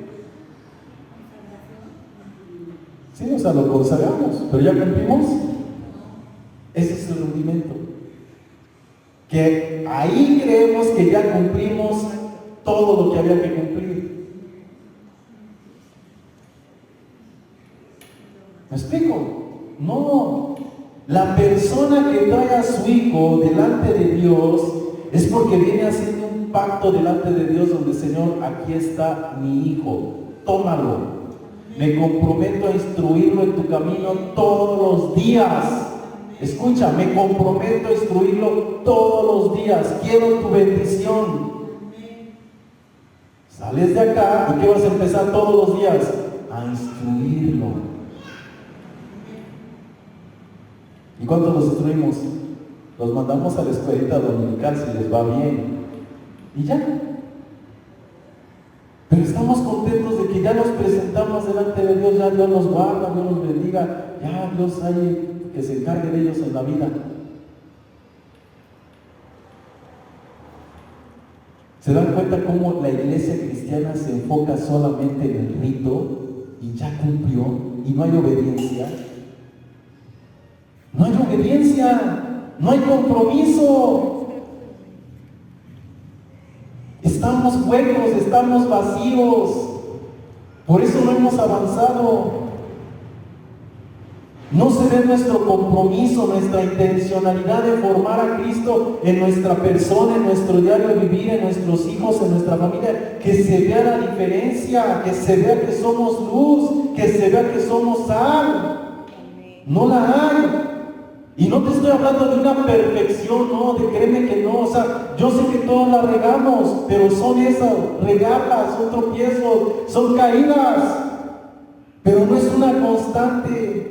Sí, o sea, lo consagramos, pero ya cumplimos. Ese es el rudimento. Que ahí creemos que ya cumplimos todo lo que había que cumplir. ¿Me explico? No. La persona que trae a su hijo delante de Dios es porque viene haciendo un pacto delante de Dios donde, Señor, aquí está mi hijo, tómalo. Me comprometo a instruirlo en tu camino todos los días. Escucha, me comprometo a instruirlo todos los días. Quiero tu bendición. Sales de acá y ¿qué vas a empezar todos los días? A instruirlo. ¿Y cuántos los instruimos? Los mandamos a la escuelita dominical si les va bien. Y ya. Pero estamos contentos de que ya nos presentamos delante de Dios, ya Dios nos guarda, Dios nos bendiga, ya Dios hay que se encargue de ellos en la vida. ¿Se dan cuenta cómo la iglesia cristiana se enfoca solamente en el rito y ya cumplió y no hay obediencia? No hay obediencia, no hay compromiso. Estamos huecos, estamos vacíos. Por eso no hemos avanzado. No se ve nuestro compromiso, nuestra intencionalidad de formar a Cristo en nuestra persona, en nuestro diario vivir, en nuestros hijos, en nuestra familia. Que se vea la diferencia, que se vea que somos luz, que se vea que somos sal. No la hay. Y no te estoy hablando de una perfección, no, de créeme que no. O sea, yo sé que todos la regamos, pero son esas regalas, son tropiezos, son caídas. Pero no es una constante.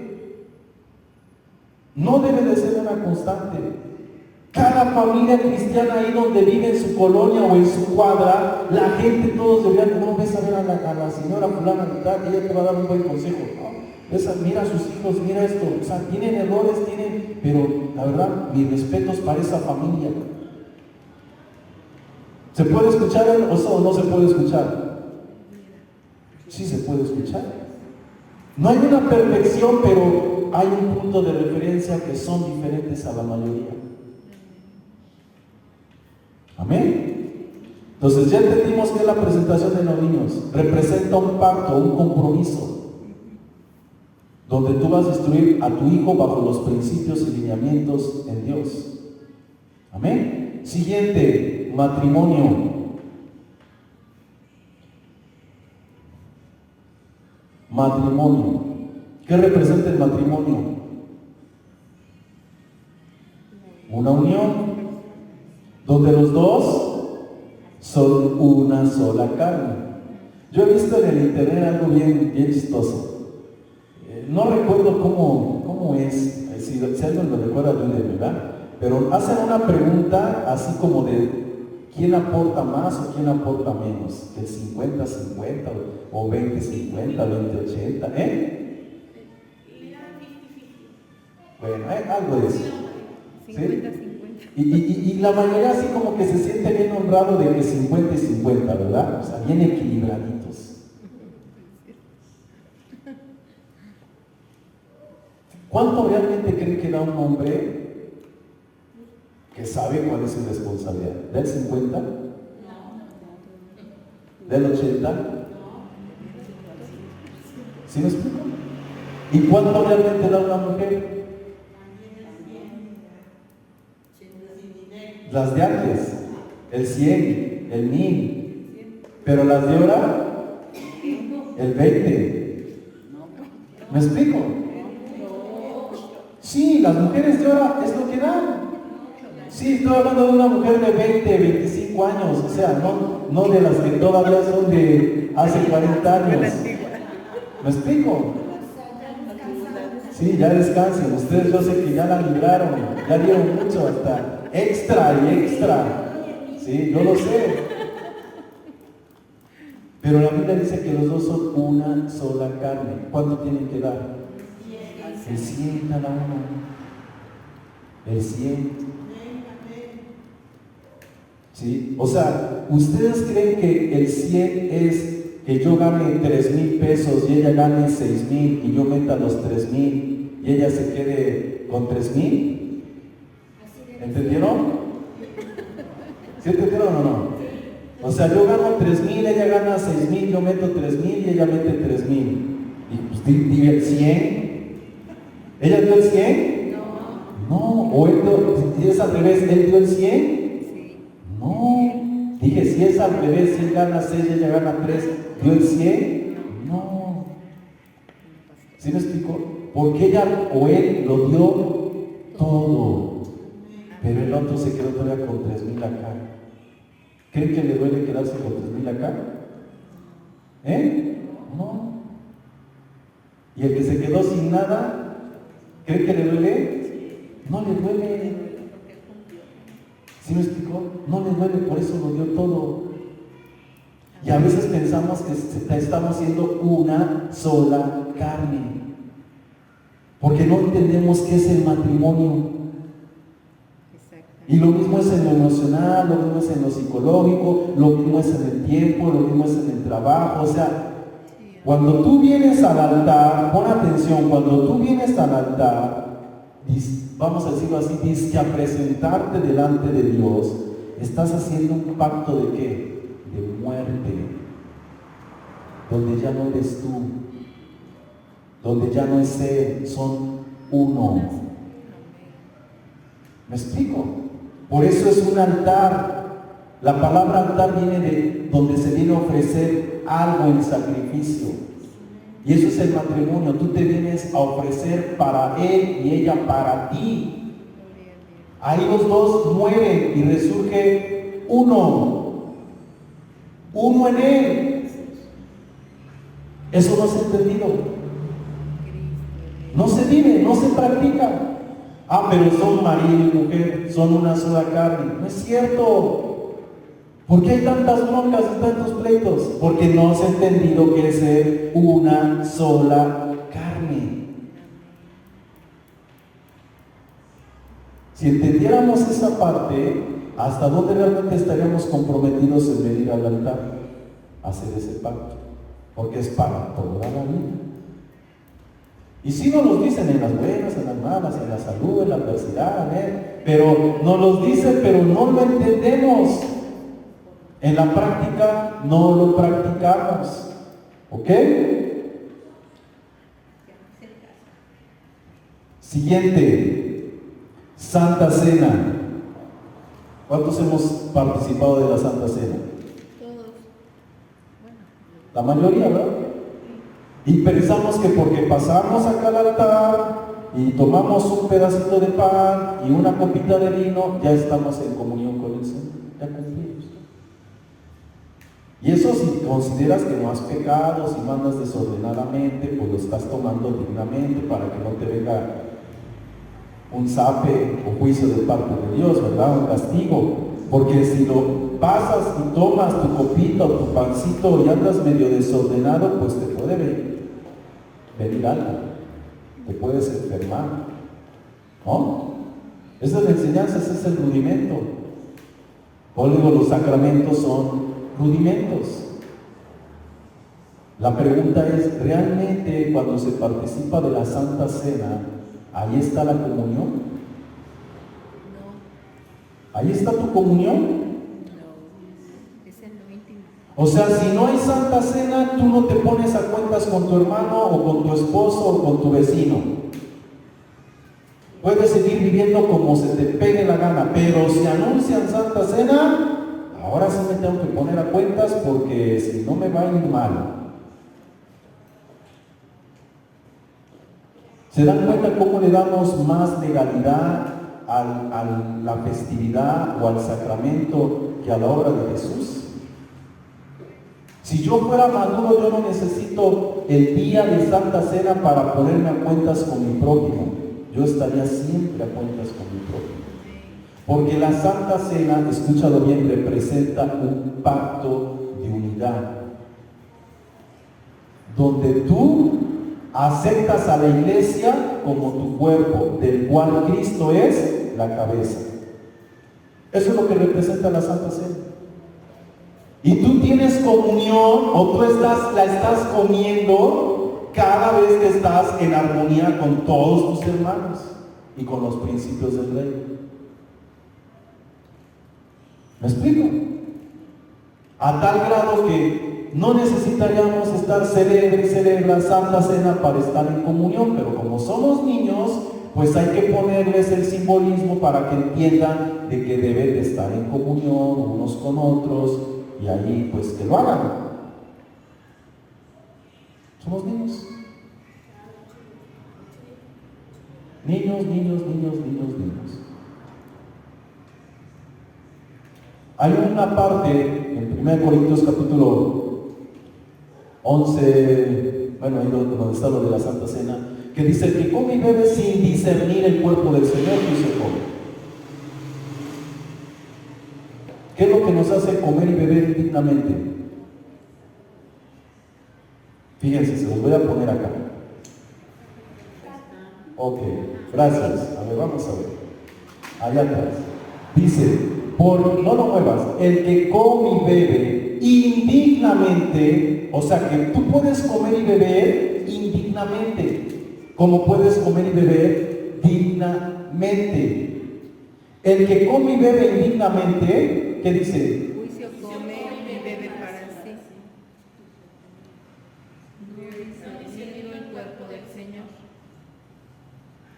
No debe de ser una constante. Cada familia cristiana ahí donde vive en su colonia o en su cuadra, la gente, todos deberían, no, ves a ver a la señora fulana, ella te va a dar un buen consejo. ¿No? Mira a sus hijos, mira esto. O sea, tienen errores, pero la verdad, mis respetos para esa familia. ¿Se puede escuchar o no se puede escuchar? Sí se puede escuchar. No hay una perfección, pero hay un punto de referencia que son diferentes a la mayoría. Amén. Entonces ya entendimos que la presentación de los niños representa un pacto, un compromiso, donde tú vas a instruir a tu hijo bajo los principios y lineamientos en Dios. Amén. Siguiente, matrimonio. Matrimonio. ¿Qué representa el matrimonio? Una unión donde los dos son una sola carne. Yo he visto en el internet algo bien chistoso. No recuerdo cómo es, si alguien lo recuerda, ¿verdad? Pero hacen una pregunta así como de ¿quién aporta más o quién aporta menos? ¿El 50-50 o 20-50, 20-80? Bueno, algo de eso. 50-50. Y la mayoría así como que se siente bien honrado de que 50 y 50, ¿verdad? O sea, bien equilibraditos. ¿Cuánto realmente creen que da un hombre que sabe cuál es su responsabilidad? ¿Del 50? ¿Del 80? ¿Sí me explico? ¿Y cuánto realmente da una mujer? Las de antes, el 100, el 1000, pero las de ahora, el 20. ¿Me explico? Sí, las mujeres de ahora es lo que dan. Sí, estoy hablando de una mujer de 20, 25 años, o sea, no de las que todavía son de hace 40 años. ¿Me explico? Sí, ya descansen, ustedes yo sé que ya la libraron, ya dieron mucho hasta extra y extra. Sí, yo lo sé. Pero la Biblia dice que los dos son una sola carne. ¿Cuánto tienen que dar? El 100 cada uno. El 100. ¿Sí? O sea, ¿ustedes creen que el 100 es que yo gane 3,000 pesos y ella gane 6,000 y yo meta los 3,000 y ella se quede con 3,000? ¿Entendieron? ¿Sí entendieron o no? O sea, yo gano 3,000, ella gana 6,000, yo meto 3,000 y ella mete 3,000. Y pues di el 100. ¿Ella dio el 100? No. ¿O él si es al revés, él dio el 100? Sí. No. Dije, si es al revés, si él gana 6 y ella gana 3, ¿dio el 100? No. ¿Sí me explico? Porque ella o él lo dio todo. Pero el otro se quedó todavía con 3,000 acá. ¿Creen que le duele quedarse con 3,000 acá? No. ¿Y el que se quedó sin nada? ¿Creen que le duele? No le duele. ¿Sí me explicó? No le duele, por eso lo dio todo. Y a veces pensamos que estamos siendo una sola carne. Porque no entendemos qué es el matrimonio. Y lo mismo es en lo emocional, lo mismo es en lo psicológico, lo mismo es en el tiempo, lo mismo es en el trabajo. O sea, cuando tú vienes al altar, pon atención, cuando tú vienes al altar, vamos a decirlo así, dices que a presentarte delante de Dios, estás haciendo un pacto de ¿qué? De muerte, donde ya no eres tú, donde ya no es Él, son uno. ¿Me explico? Por eso es un altar. La palabra altar viene de donde se viene a ofrecer algo en sacrificio. Y eso es el matrimonio. Tú te vienes a ofrecer para Él y ella para ti. Ahí los dos mueren y resurge uno. Uno en Él. Eso no se ha entendido. No se vive, no se practica. Ah, pero son marido y mujer, son una sola carne. No es cierto. ¿Por qué hay tantas broncas y tantos pleitos? Porque no se ha entendido que es ser una sola carne. Si entendiéramos esa parte, ¿hasta dónde realmente estaríamos comprometidos en venir al altar a hacer ese pacto? Porque es para toda la vida. Y sí nos los dicen en las buenas, en las malas, en la salud, en la adversidad, pero nos los dicen, pero no lo entendemos. En la práctica no lo practicamos. ¿Ok? Siguiente, Santa Cena. ¿Cuántos hemos participado de la Santa Cena? Todos. La mayoría, ¿verdad? Y pensamos que porque pasamos acá al altar y tomamos un pedacito de pan y una copita de vino, ya estamos en comunión con el Señor, ya cumplimos. Y eso si consideras que no has pecado, si no andas desordenadamente, pues lo estás tomando dignamente para que no te venga un zape o juicio de parte de Dios, ¿verdad? Un castigo. Porque si lo pasas y tomas tu copita o tu pancito y andas medio desordenado, pues te puede venir algo, te puedes enfermar, ¿no? Esa es la enseñanza, ese es el rudimento. Por digo, los sacramentos son rudimentos. La pregunta es, ¿realmente cuando se participa de la Santa Cena, ahí está la comunión? No. ¿Ahí está tu comunión? No. Es en lo íntimo. O sea, si no hay Santa Cena, tú no te pones a cuentas con tu hermano o con tu esposo o con tu vecino. Puedes seguir viviendo como se te pegue la gana, pero si anuncian Santa Cena, ahora sí me tengo que poner a cuentas porque si no me va a ir mal. ¿Se dan cuenta cómo le damos más legalidad a la festividad o al sacramento que a la obra de Jesús? Si yo fuera maduro, yo no necesito el día de Santa Cena para ponerme a cuentas con mi prójimo. Yo estaría siempre a cuentas con mi prójimo. Porque la Santa Cena, escúchalo bien, representa un pacto de unidad. Donde tú aceptas a la iglesia como tu cuerpo, del cual Cristo es la cabeza. Eso es lo que representa la Santa Cena. Y tú tienes comunión, o tú la estás comiendo cada vez que estás en armonía con todos tus hermanos y con los principios del reino. ¿Me explico? A tal grado que no necesitaríamos estar celebra Santa Cena para estar en comunión, pero como somos niños, pues hay que ponerles el simbolismo para que entiendan de que deben de estar en comunión unos con otros, y ahí pues que lo hagan. Somos niños. Niños. Hay una parte en 1 Corintios capítulo 11, bueno, ahí donde está lo de la Santa Cena, que dice que come y bebe sin discernir el cuerpo del Señor, dice come. ¿Qué es lo que nos hace comer y beber indignamente? Fíjense, se los voy a poner acá. Ok, gracias. A ver, vamos a ver. Allá atrás. Dice, no lo muevas, el que come y bebe indignamente, o sea que tú puedes comer y beber indignamente, como puedes comer y beber dignamente. El que come y bebe indignamente, ¿qué dice? Juicio come y bebe para sí. No discerniendo el cuerpo del Señor.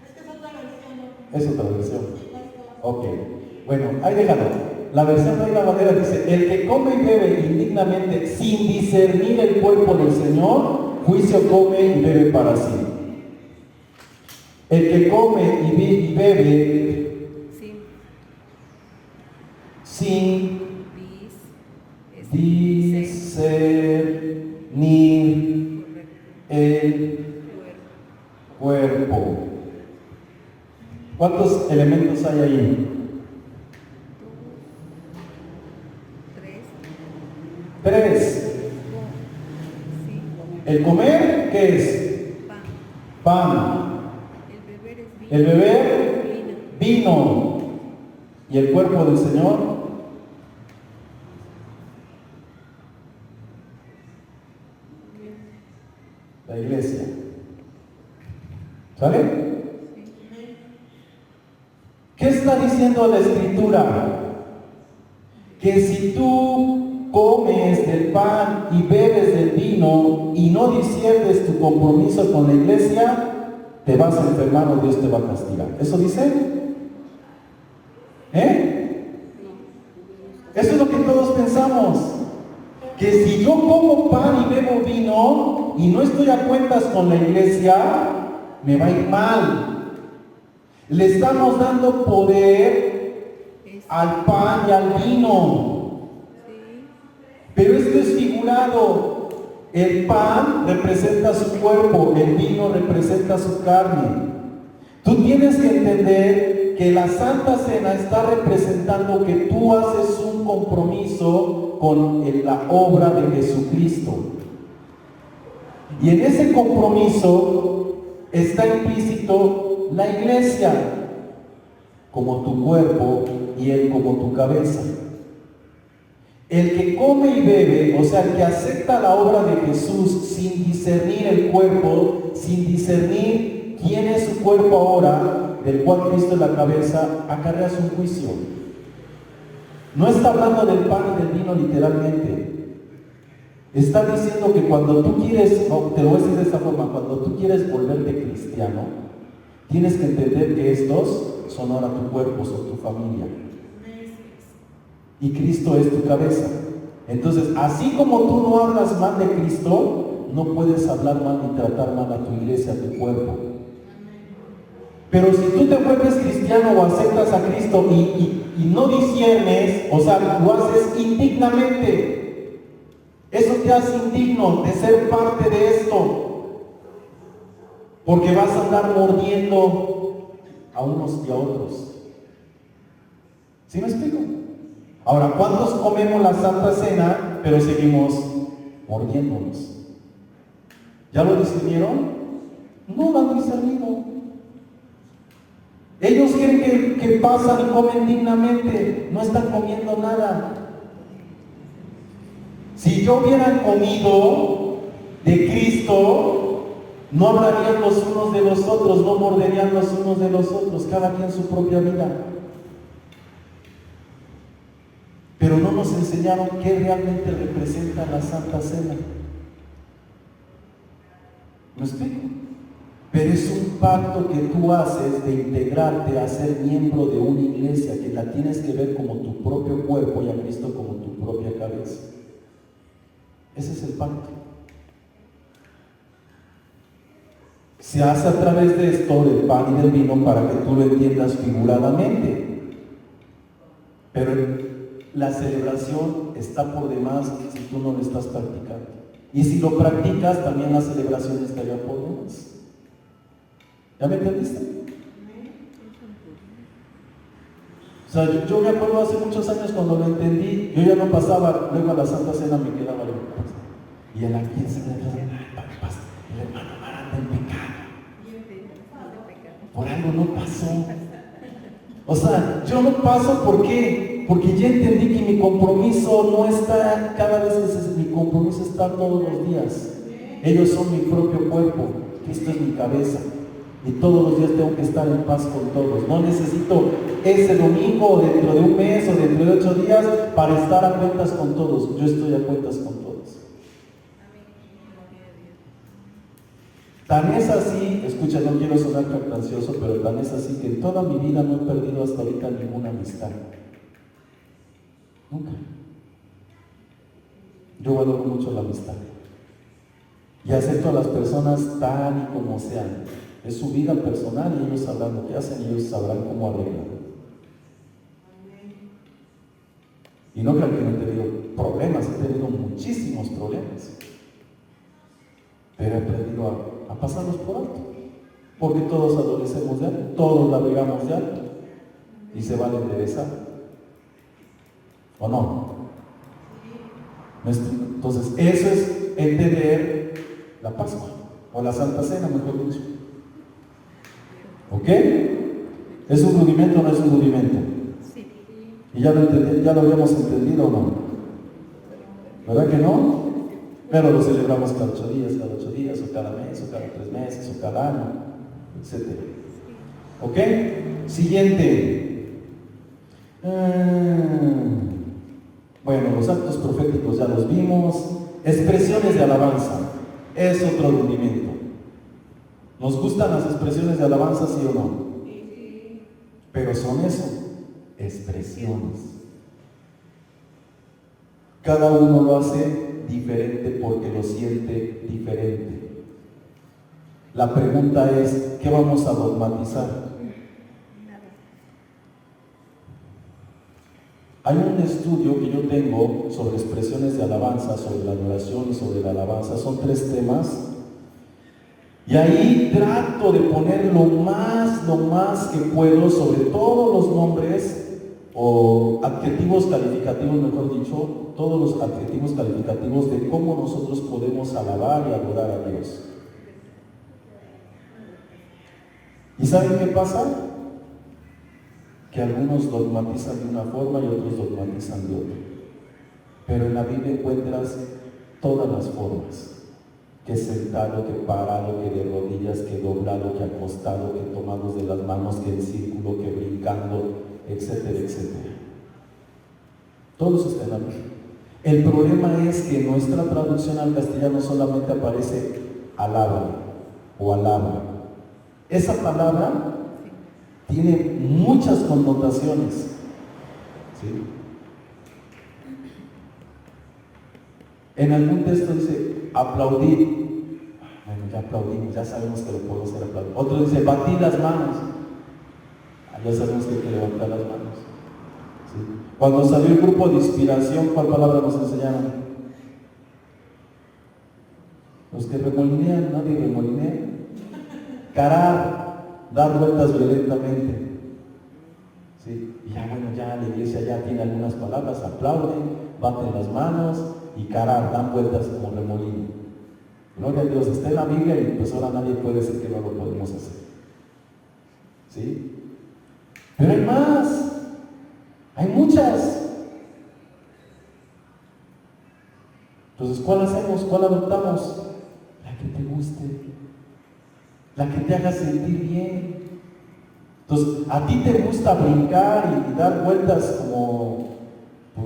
Es que es otra versión, ¿no? Es otra versión. Ok. Bueno, ahí déjalo. La versión de la manera dice, el que come y bebe indignamente sin discernir el cuerpo del Señor, juicio come y bebe para sí. El que come y bebe sin discernir el cuerpo. ¿Cuántos elementos hay ahí? 3. Sí. ¿El comer qué es? Pan. El beber vino. ¿Y el cuerpo del Señor? La iglesia. ¿Sale? ¿Qué está diciendo la Escritura? Que si tú comes del pan y bebes del vino y no disiernes tu compromiso con la iglesia, te vas a enfermar o Dios te va a castigar. ¿Eso dice? Eso es lo que todos pensamos. Que si yo como pan y bebo vino y no estoy a cuentas con la iglesia, me va a ir mal. Le estamos dando poder al pan y al vino. Pero esto es figurado. El pan representa su cuerpo, el vino representa su carne. Tú tienes que entender que la Santa Cena está representando que tú haces un compromiso con la obra de Jesucristo. Y en ese compromiso está implícito la iglesia como tu cuerpo y Él como tu cabeza. El que come y bebe, o sea, el que acepta la obra de Jesús sin discernir el cuerpo, sin discernir quién es su cuerpo ahora, del cual Cristo es la cabeza, acarrea su juicio. No está hablando del pan y del vino literalmente. Está diciendo que cuando tú quieres, te lo voy a decir de esta forma, cuando tú quieres volverte cristiano, tienes que entender que estos son ahora tu cuerpo, son tu familia. Y Cristo es tu cabeza. Entonces, así como tú no hablas mal de Cristo, no puedes hablar mal ni tratar mal a tu iglesia, a tu cuerpo. Pero si tú te vuelves cristiano o aceptas a Cristo y no disiernes, o sea, lo haces indignamente, eso te hace indigno de ser parte de esto, porque vas a andar mordiendo a unos y a otros. ¿Sí me explico? Ahora, ¿cuántos comemos la Santa Cena, pero seguimos mordiéndonos? ¿Ya lo discernieron? No lo han discernido. Ellos creen que pasan y comen dignamente, no están comiendo nada. Si yo hubiera comido de Cristo, no hablarían los unos de los otros, no morderían los unos de los otros, cada quien su propia vida. Pero no nos enseñaron qué realmente representa la Santa Cena. ¿Me explico? Pero es un pacto que tú haces de integrarte a ser miembro de una iglesia, que la tienes que ver como tu propio cuerpo y a Cristo como tu propia cabeza. Ese es el pacto. Se hace a través de esto, del pan y del vino, para que tú lo entiendas figuradamente. Pero la celebración está por demás si tú no lo estás practicando. Y si lo practicas, también la celebración estaría por demás. ¿Ya me entendiste? O sea, yo me acuerdo hace muchos años cuando lo entendí, yo ya no pasaba, luego a la Santa Cena me quedaba lo que pasa. Y en la 15 de el hermano anda en pecado. Por algo no pasó. O sea, yo no paso, ¿por qué? Porque ya entendí que mi compromiso no está cada vez que mi compromiso está todos los días. Ellos son mi propio cuerpo, Cristo es mi cabeza. Y todos los días tengo que estar en paz con todos. No necesito ese domingo o dentro de un mes o dentro de 8 días para estar a cuentas con todos. Yo estoy a cuentas con todos. Tan es así, escucha, no quiero sonar jactancioso, pero tan es así que en toda mi vida no he perdido hasta ahorita ninguna amistad. Nunca. Yo valoro mucho la amistad. Y acepto a las personas tal y como sean. Es su vida personal y ellos sabrán lo que hacen y ellos sabrán cómo arreglar. Y no crean que no he tenido problemas, he tenido muchísimos problemas. Pero he aprendido a pasarlos por alto. Porque todos adolecemos de algo, todos la regamos de algo y se vale enderezar. ¿O no? Entonces, eso es entender la Pascua, o la Santa Cena, mejor dicho. ¿Ok? ¿Es un rudimento o no es un rudimento? Sí. ¿Y ya lo habíamos entendido o no? ¿Verdad que no? Pero lo celebramos cada 8 días, o cada mes, o cada 3 meses, o cada año, etc. ¿Ok? Siguiente. Bueno, los actos proféticos ya los vimos. Expresiones de alabanza es otro rudimento. ¿Nos gustan las expresiones de alabanza, sí o no? Pero son eso, expresiones. Cada uno lo hace diferente porque lo siente diferente. La pregunta es, ¿qué vamos a dogmatizar? Hay un estudio que yo tengo sobre expresiones de alabanza, sobre la adoración y sobre la alabanza. Son 3 temas. Y ahí trato de poner lo más que puedo sobre todos los nombres o adjetivos calificativos, mejor dicho, todos los adjetivos calificativos de cómo nosotros podemos alabar y adorar a Dios. ¿Y saben qué pasa? Que algunos dogmatizan de una forma y otros dogmatizan de otra. Pero en la Biblia encuentras todas las formas. Que sentado, que parado, que de rodillas, que doblado, que acostado, que tomados de las manos, que en círculo, que brincando, etcétera, etcétera. Todo eso está en la Biblia. El problema es que en nuestra traducción al castellano solamente aparece alaba o alaba. Esa palabra tiene muchas connotaciones. ¿Sí? En algún texto dice aplaudir. Bueno, ya aplaudimos, ya sabemos que lo podemos hacer aplaudir. Otro dice batir las manos. Ya sabemos que hay que levantar las manos. ¿Sí? Cuando salió el grupo de inspiración, ¿cuál palabra nos enseñaron? Los que remolinean, nadie remolinea. Carar, dar vueltas violentamente. ¿Sí? Y ya bueno, ya la iglesia ya tiene algunas palabras, aplauden, baten las manos y carar, dan vueltas como remolino. Gloria a Dios, está en la Biblia y pues ahora nadie puede decir que no lo podemos hacer. ¿Sí? Pero hay más, hay muchas. Entonces, ¿cuál hacemos? ¿Cuál adoptamos? La que te guste, la que te haga sentir bien. Entonces, a ti te gusta brincar y dar vueltas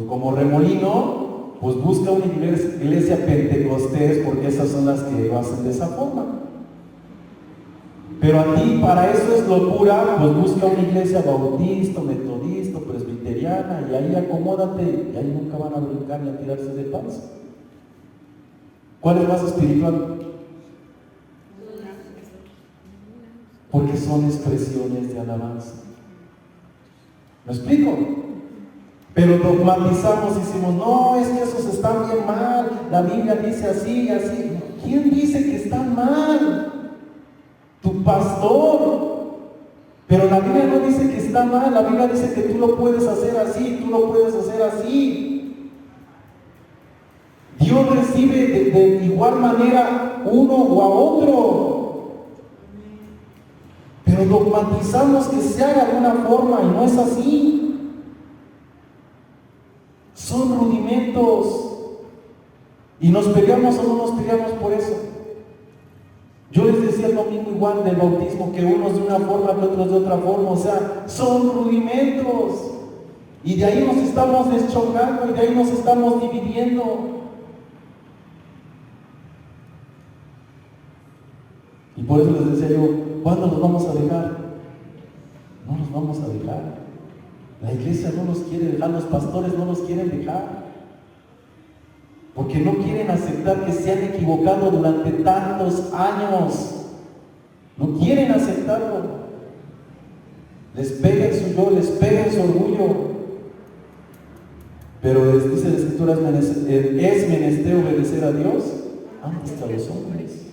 como remolino, pues busca una iglesia pentecostés, porque esas son las que lo hacen de esa forma. Pero a ti, para eso es locura, pues busca una iglesia bautista, metodista, presbiteriana, y ahí acomódate, y ahí nunca van a brincar ni a tirarse de panza. ¿Cuál es más espiritual? Porque son expresiones de alabanza. ¿Me explico? Pero dogmatizamos y decimos, no, es que esos están bien mal, la Biblia dice así y así. ¿Quién dice que están mal? Tu pastor. Pero la Biblia no dice que está mal, la Biblia dice que tú lo puedes hacer así, tú lo puedes hacer así. Dios recibe de igual manera uno o a otro. Pero dogmatizamos que se haga de una forma y no es así. Son rudimentos. Y nos peleamos o no nos peleamos por eso. Yo les decía el domingo igual del bautismo, que unos de una forma, que otros de otra forma, o sea, son rudimentos. Y de ahí nos estamos deschongando y de ahí nos estamos dividiendo. Y por eso les decía yo, ¿cuándo nos vamos a dejar? No nos vamos a dejar. La iglesia no nos quiere dejar, los pastores no nos quieren dejar. Porque no quieren aceptar que se han equivocado durante tantos años. No quieren aceptarlo. Les pega en su yo, les pega en su orgullo. Pero dice la Escritura, es menester obedecer a Dios antes que a los hombres.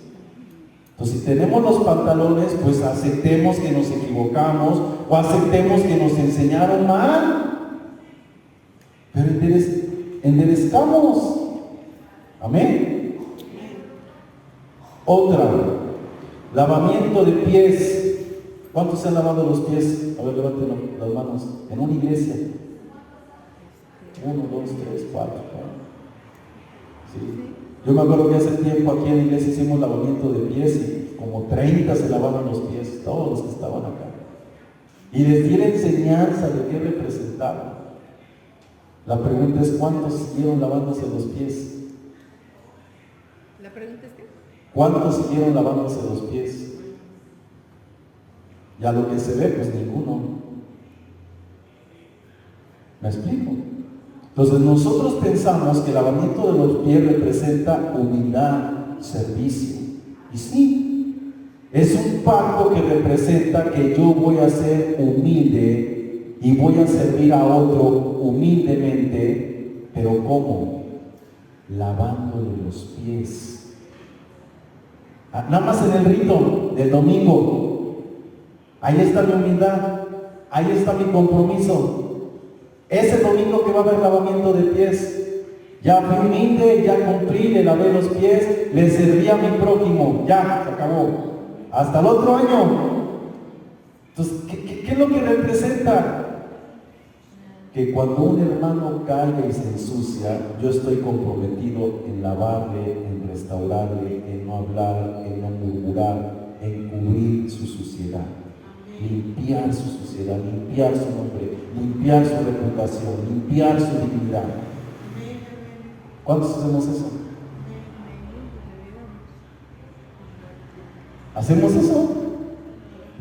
Entonces, si tenemos los pantalones, pues aceptemos que nos equivocamos o aceptemos que nos enseñaron mal. Pero enderezcamos. Amén. Otra, lavamiento de pies. ¿Cuántos se han lavado los pies? A ver, levanten las manos. En una iglesia. 1, 2, 3, 4. Sí. Yo me acuerdo que hace tiempo aquí en la iglesia hicimos lavamiento de pies y como 30 se lavaron los pies, todos los que estaban acá. Y les di la enseñanza de qué representaba. La pregunta es, ¿cuántos siguieron lavándose los pies? ¿La pregunta es qué? ¿Cuántos siguieron lavándose los pies? Y a lo que se ve, pues ninguno. ¿Me explico? Entonces nosotros pensamos que el lavamiento de los pies representa humildad, servicio. Y sí, es un pacto que representa que yo voy a ser humilde y voy a servir a otro humildemente, pero ¿cómo? Lavándole los pies. Nada más en el rito del domingo. Ahí está mi humildad, ahí está mi compromiso. Ese domingo que va a haber lavamiento de pies, ya fui humilde, ya cumplí, le lavé los pies, le serví a mi prójimo, ya, se acabó. Hasta el otro año. Entonces, ¿qué es lo que representa? Que cuando un hermano cae y se ensucia, yo estoy comprometido en lavarle, en restaurarle, en no hablar, en no murmurar, en cubrir su suciedad. Limpiar su suciedad, limpiar su nombre, limpiar su reputación, limpiar su dignidad. ¿Cuántos hacemos eso? ¿Hacemos eso?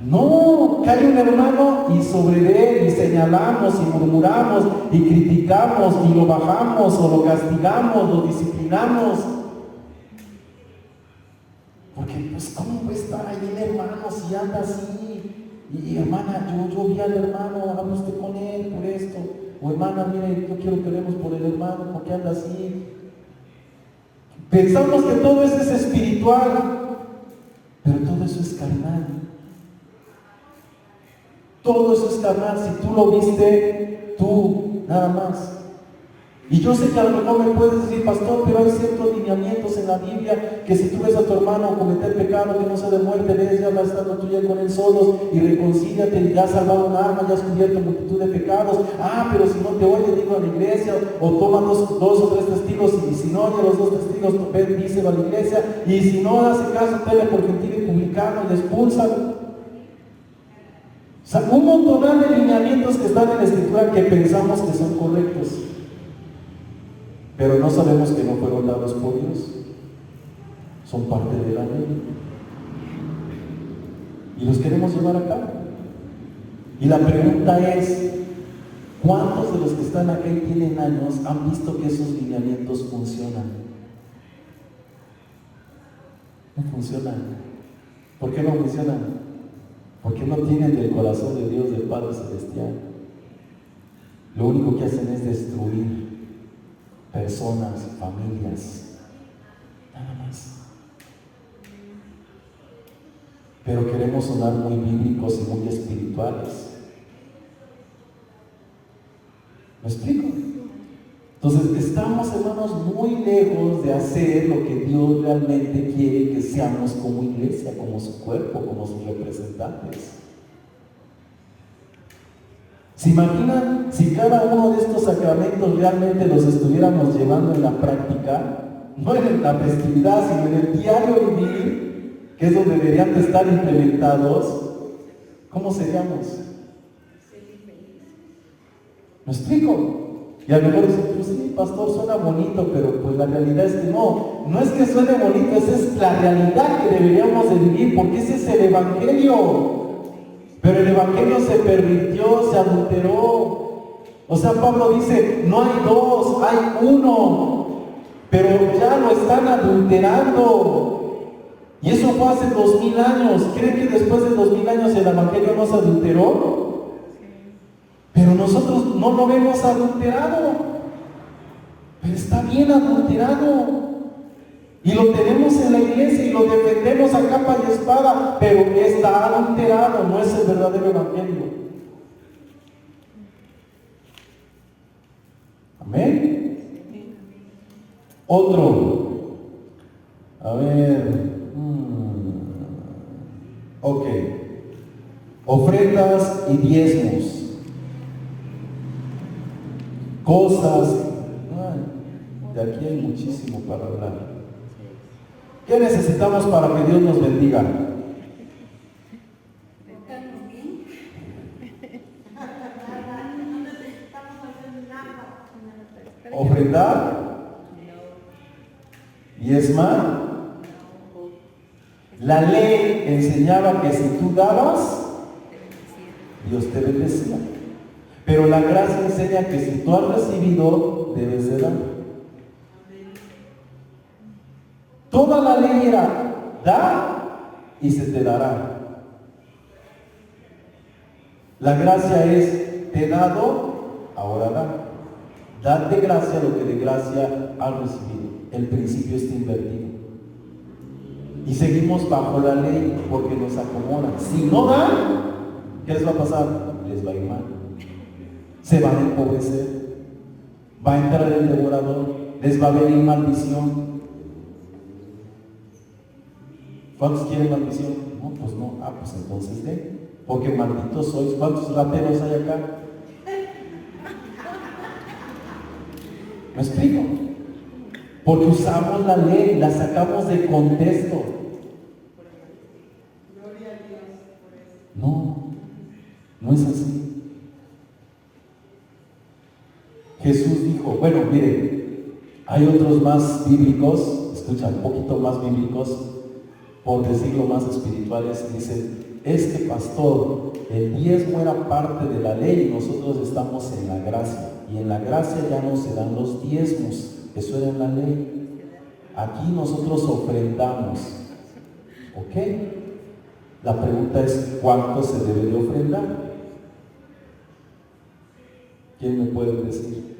No, cae un hermano y sobre él y señalamos y murmuramos y criticamos y lo bajamos o lo castigamos, lo disciplinamos. Porque pues ¿cómo puede estar ahí el hermano si anda así? Y hermana, yo vi al hermano, hable usted con él por esto. O hermana, mire, yo quiero que oremos por el hermano, ¿por qué anda así? Pensamos que todo eso es espiritual, pero todo eso es carnal. Todo eso es carnal. Si tú lo viste, tú, nada más. Y yo sé que a lo mejor me puedes decir, pastor, pero hay ciertos lineamientos en la Biblia que si tú ves a tu hermano cometer pecado que no sea de muerte, debes ya estando tú ya con él solos y reconcíliate, y ya has salvado un alma, ya has cubierto multitud de pecados. Pero si no te oye, digo a la iglesia, o toma dos o tres testigos, y si no oye los dos testigos, ven, díselo a la iglesia, y si no hace caso, tele por gentil y publicano y expúlsalo. O sea, un montón de lineamientos que están en la Escritura que pensamos que son correctos. Pero no sabemos que no fueron dados por Dios. Son parte de la ley. Y los queremos llevar a cabo. Y la pregunta es, ¿cuántos de los que están acá y tienen años han visto que esos lineamientos funcionan? No funcionan. ¿Por qué no funcionan? Porque no tienen el corazón de Dios, del Padre Celestial. Lo único que hacen es destruir personas, familias, nada más. Pero queremos sonar muy bíblicos y muy espirituales. ¿Me explico? Entonces estamos, hermanos, muy lejos de hacer lo que Dios realmente quiere que seamos como iglesia, como su cuerpo, como sus representantes. ¿Se imaginan si cada uno de estos sacramentos realmente los estuviéramos llevando en la práctica? No en la festividad, sino en el diario vivir, que es donde deberían de estar implementados. ¿Cómo seríamos? ¿Me explico? Y a lo mejor dicen, pues sí, pastor, suena bonito, pero pues la realidad es que no es que suene bonito, esa es la realidad que deberíamos de vivir, porque ese es el Evangelio. Pero el Evangelio se pervirtió, se adulteró. O sea, Pablo dice, no hay dos, hay uno. Pero ya lo están adulterando. Y eso fue hace 2000 años. ¿Creen que después de 2000 años el Evangelio no se adulteró? Pero nosotros no lo vemos adulterado. Pero está bien adulterado. Y lo tenemos en la iglesia y lo defendemos a capa y espada, pero está alterado, no es el verdadero evangelio. Amén. Otro. A ver. Ok. Ofrendas y diezmos. Cosas. De aquí hay muchísimo para hablar. ¿Qué necesitamos para que Dios nos bendiga? Ofrendar, diezmar. La ley enseñaba que si tú dabas, Dios te bendecía. Pero la gracia enseña que si tú has recibido, debes de dar. Toda la ley era da y se te dará. La gracia es te he dado, ahora da. Dad de gracia lo que de gracia has recibido. El principio está invertido. Y seguimos bajo la ley porque nos acomodan. Si no dan, ¿qué les va a pasar? Les va a ir mal. Se van a empobrecer. Va a entrar el devorador. Les va a venir maldición. ¿Cuántos quieren maldición? No, pues no. Ah, pues entonces den. Porque malditos sois. ¿Cuántos rateros hay acá? ¿Me explico? Porque usamos la ley, la sacamos de contexto. Gloria a Dios por eso. No, no es así. Jesús dijo, bueno, miren, hay otros más bíblicos, escucha, un poquito más bíblicos, por decirlo más espirituales, dicen, este pastor, el diezmo era parte de la ley y nosotros estamos en la gracia. Y en la gracia ya no se dan los diezmos, eso era en la ley. Aquí nosotros ofrendamos. ¿Ok? La pregunta es, ¿cuánto se debe de ofrendar? ¿Quién me puede decir?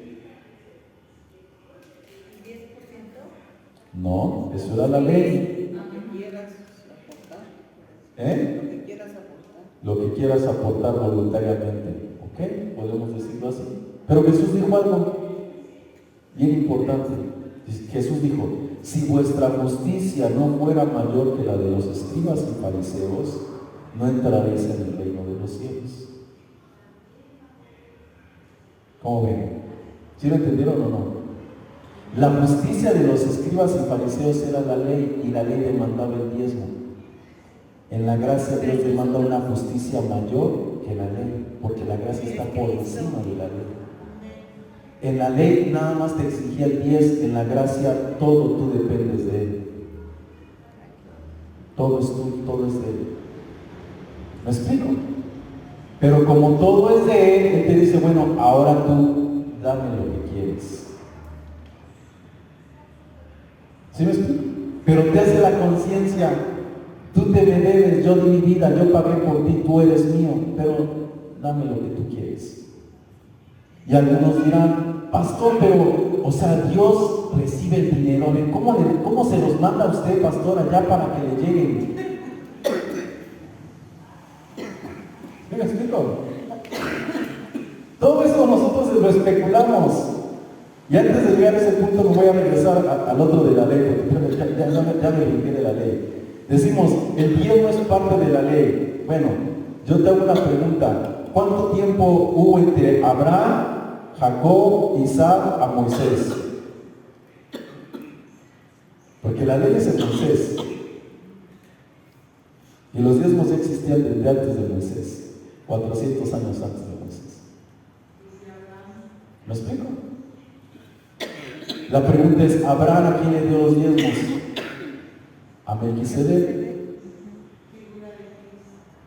¿10%? No, eso era la ley. Lo que quieras aportar. ¿Eh? Lo que quieras aportar. Lo que quieras aportar voluntariamente. ¿Ok? Podemos decirlo así. Pero Jesús dijo algo bien importante. Jesús dijo, si vuestra justicia no fuera mayor que la de los escribas y fariseos, no entraréis en el reino de los cielos. ¿Cómo ven? ¿Sí lo entendieron o no? La justicia de los escribas y fariseos era la ley, y la ley demandaba el diezmo. En la gracia Dios demanda una justicia mayor que la ley, porque la gracia está por encima de la ley. En la ley nada más te exigía el 10, en la gracia todo tú dependes de Él. Todo es tuyo, todo es de Él. ¿Me explico? Pero como todo es de Él, Él te dice, bueno, ahora tú dame lo que quieres. ¿Sí me explico? Pero te hace la conciencia, tú te me debes, yo di mi vida, yo pagué por ti, tú eres mío, pero dame lo que tú quieres. Y algunos dirán, pastor, pero, o sea, Dios recibe el dinero, ¿cómo se los manda a usted, pastor, allá para que le lleguen? ¿Sí me explico? Todo eso nosotros lo especulamos. Y antes de llegar a ese punto me voy a regresar al otro de la ley, porque ya me brinqué de la ley. Decimos, el diezmo es parte de la ley. Bueno, yo te hago una pregunta. ¿Cuánto tiempo hubo entre Abraham, Jacob, Isaac, a Moisés? Porque la ley es de Moisés. Y los diezmos ya existían desde antes de Moisés, 400 años antes de Moisés. ¿Me explico? La pregunta es, ¿Abraham a quién le dio los diezmos? A Melquisedec.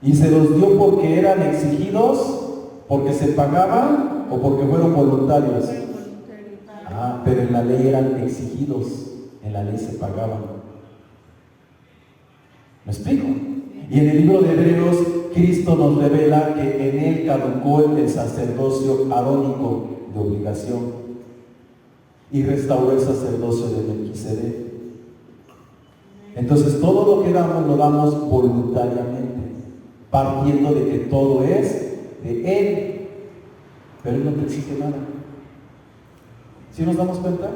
¿Y se los dio porque eran exigidos, porque se pagaban o porque fueron voluntarios? Ah, pero en la ley eran exigidos, en la ley se pagaban. ¿Me explico? Y en el libro de Hebreos, Cristo nos revela que en él caducó el sacerdocio arónico de obligación y restauró el sacerdocio de Melquisedec. Entonces todo lo que damos lo damos voluntariamente, partiendo de que todo es de Él, pero Él no te exige nada. ¿Sí nos damos cuenta?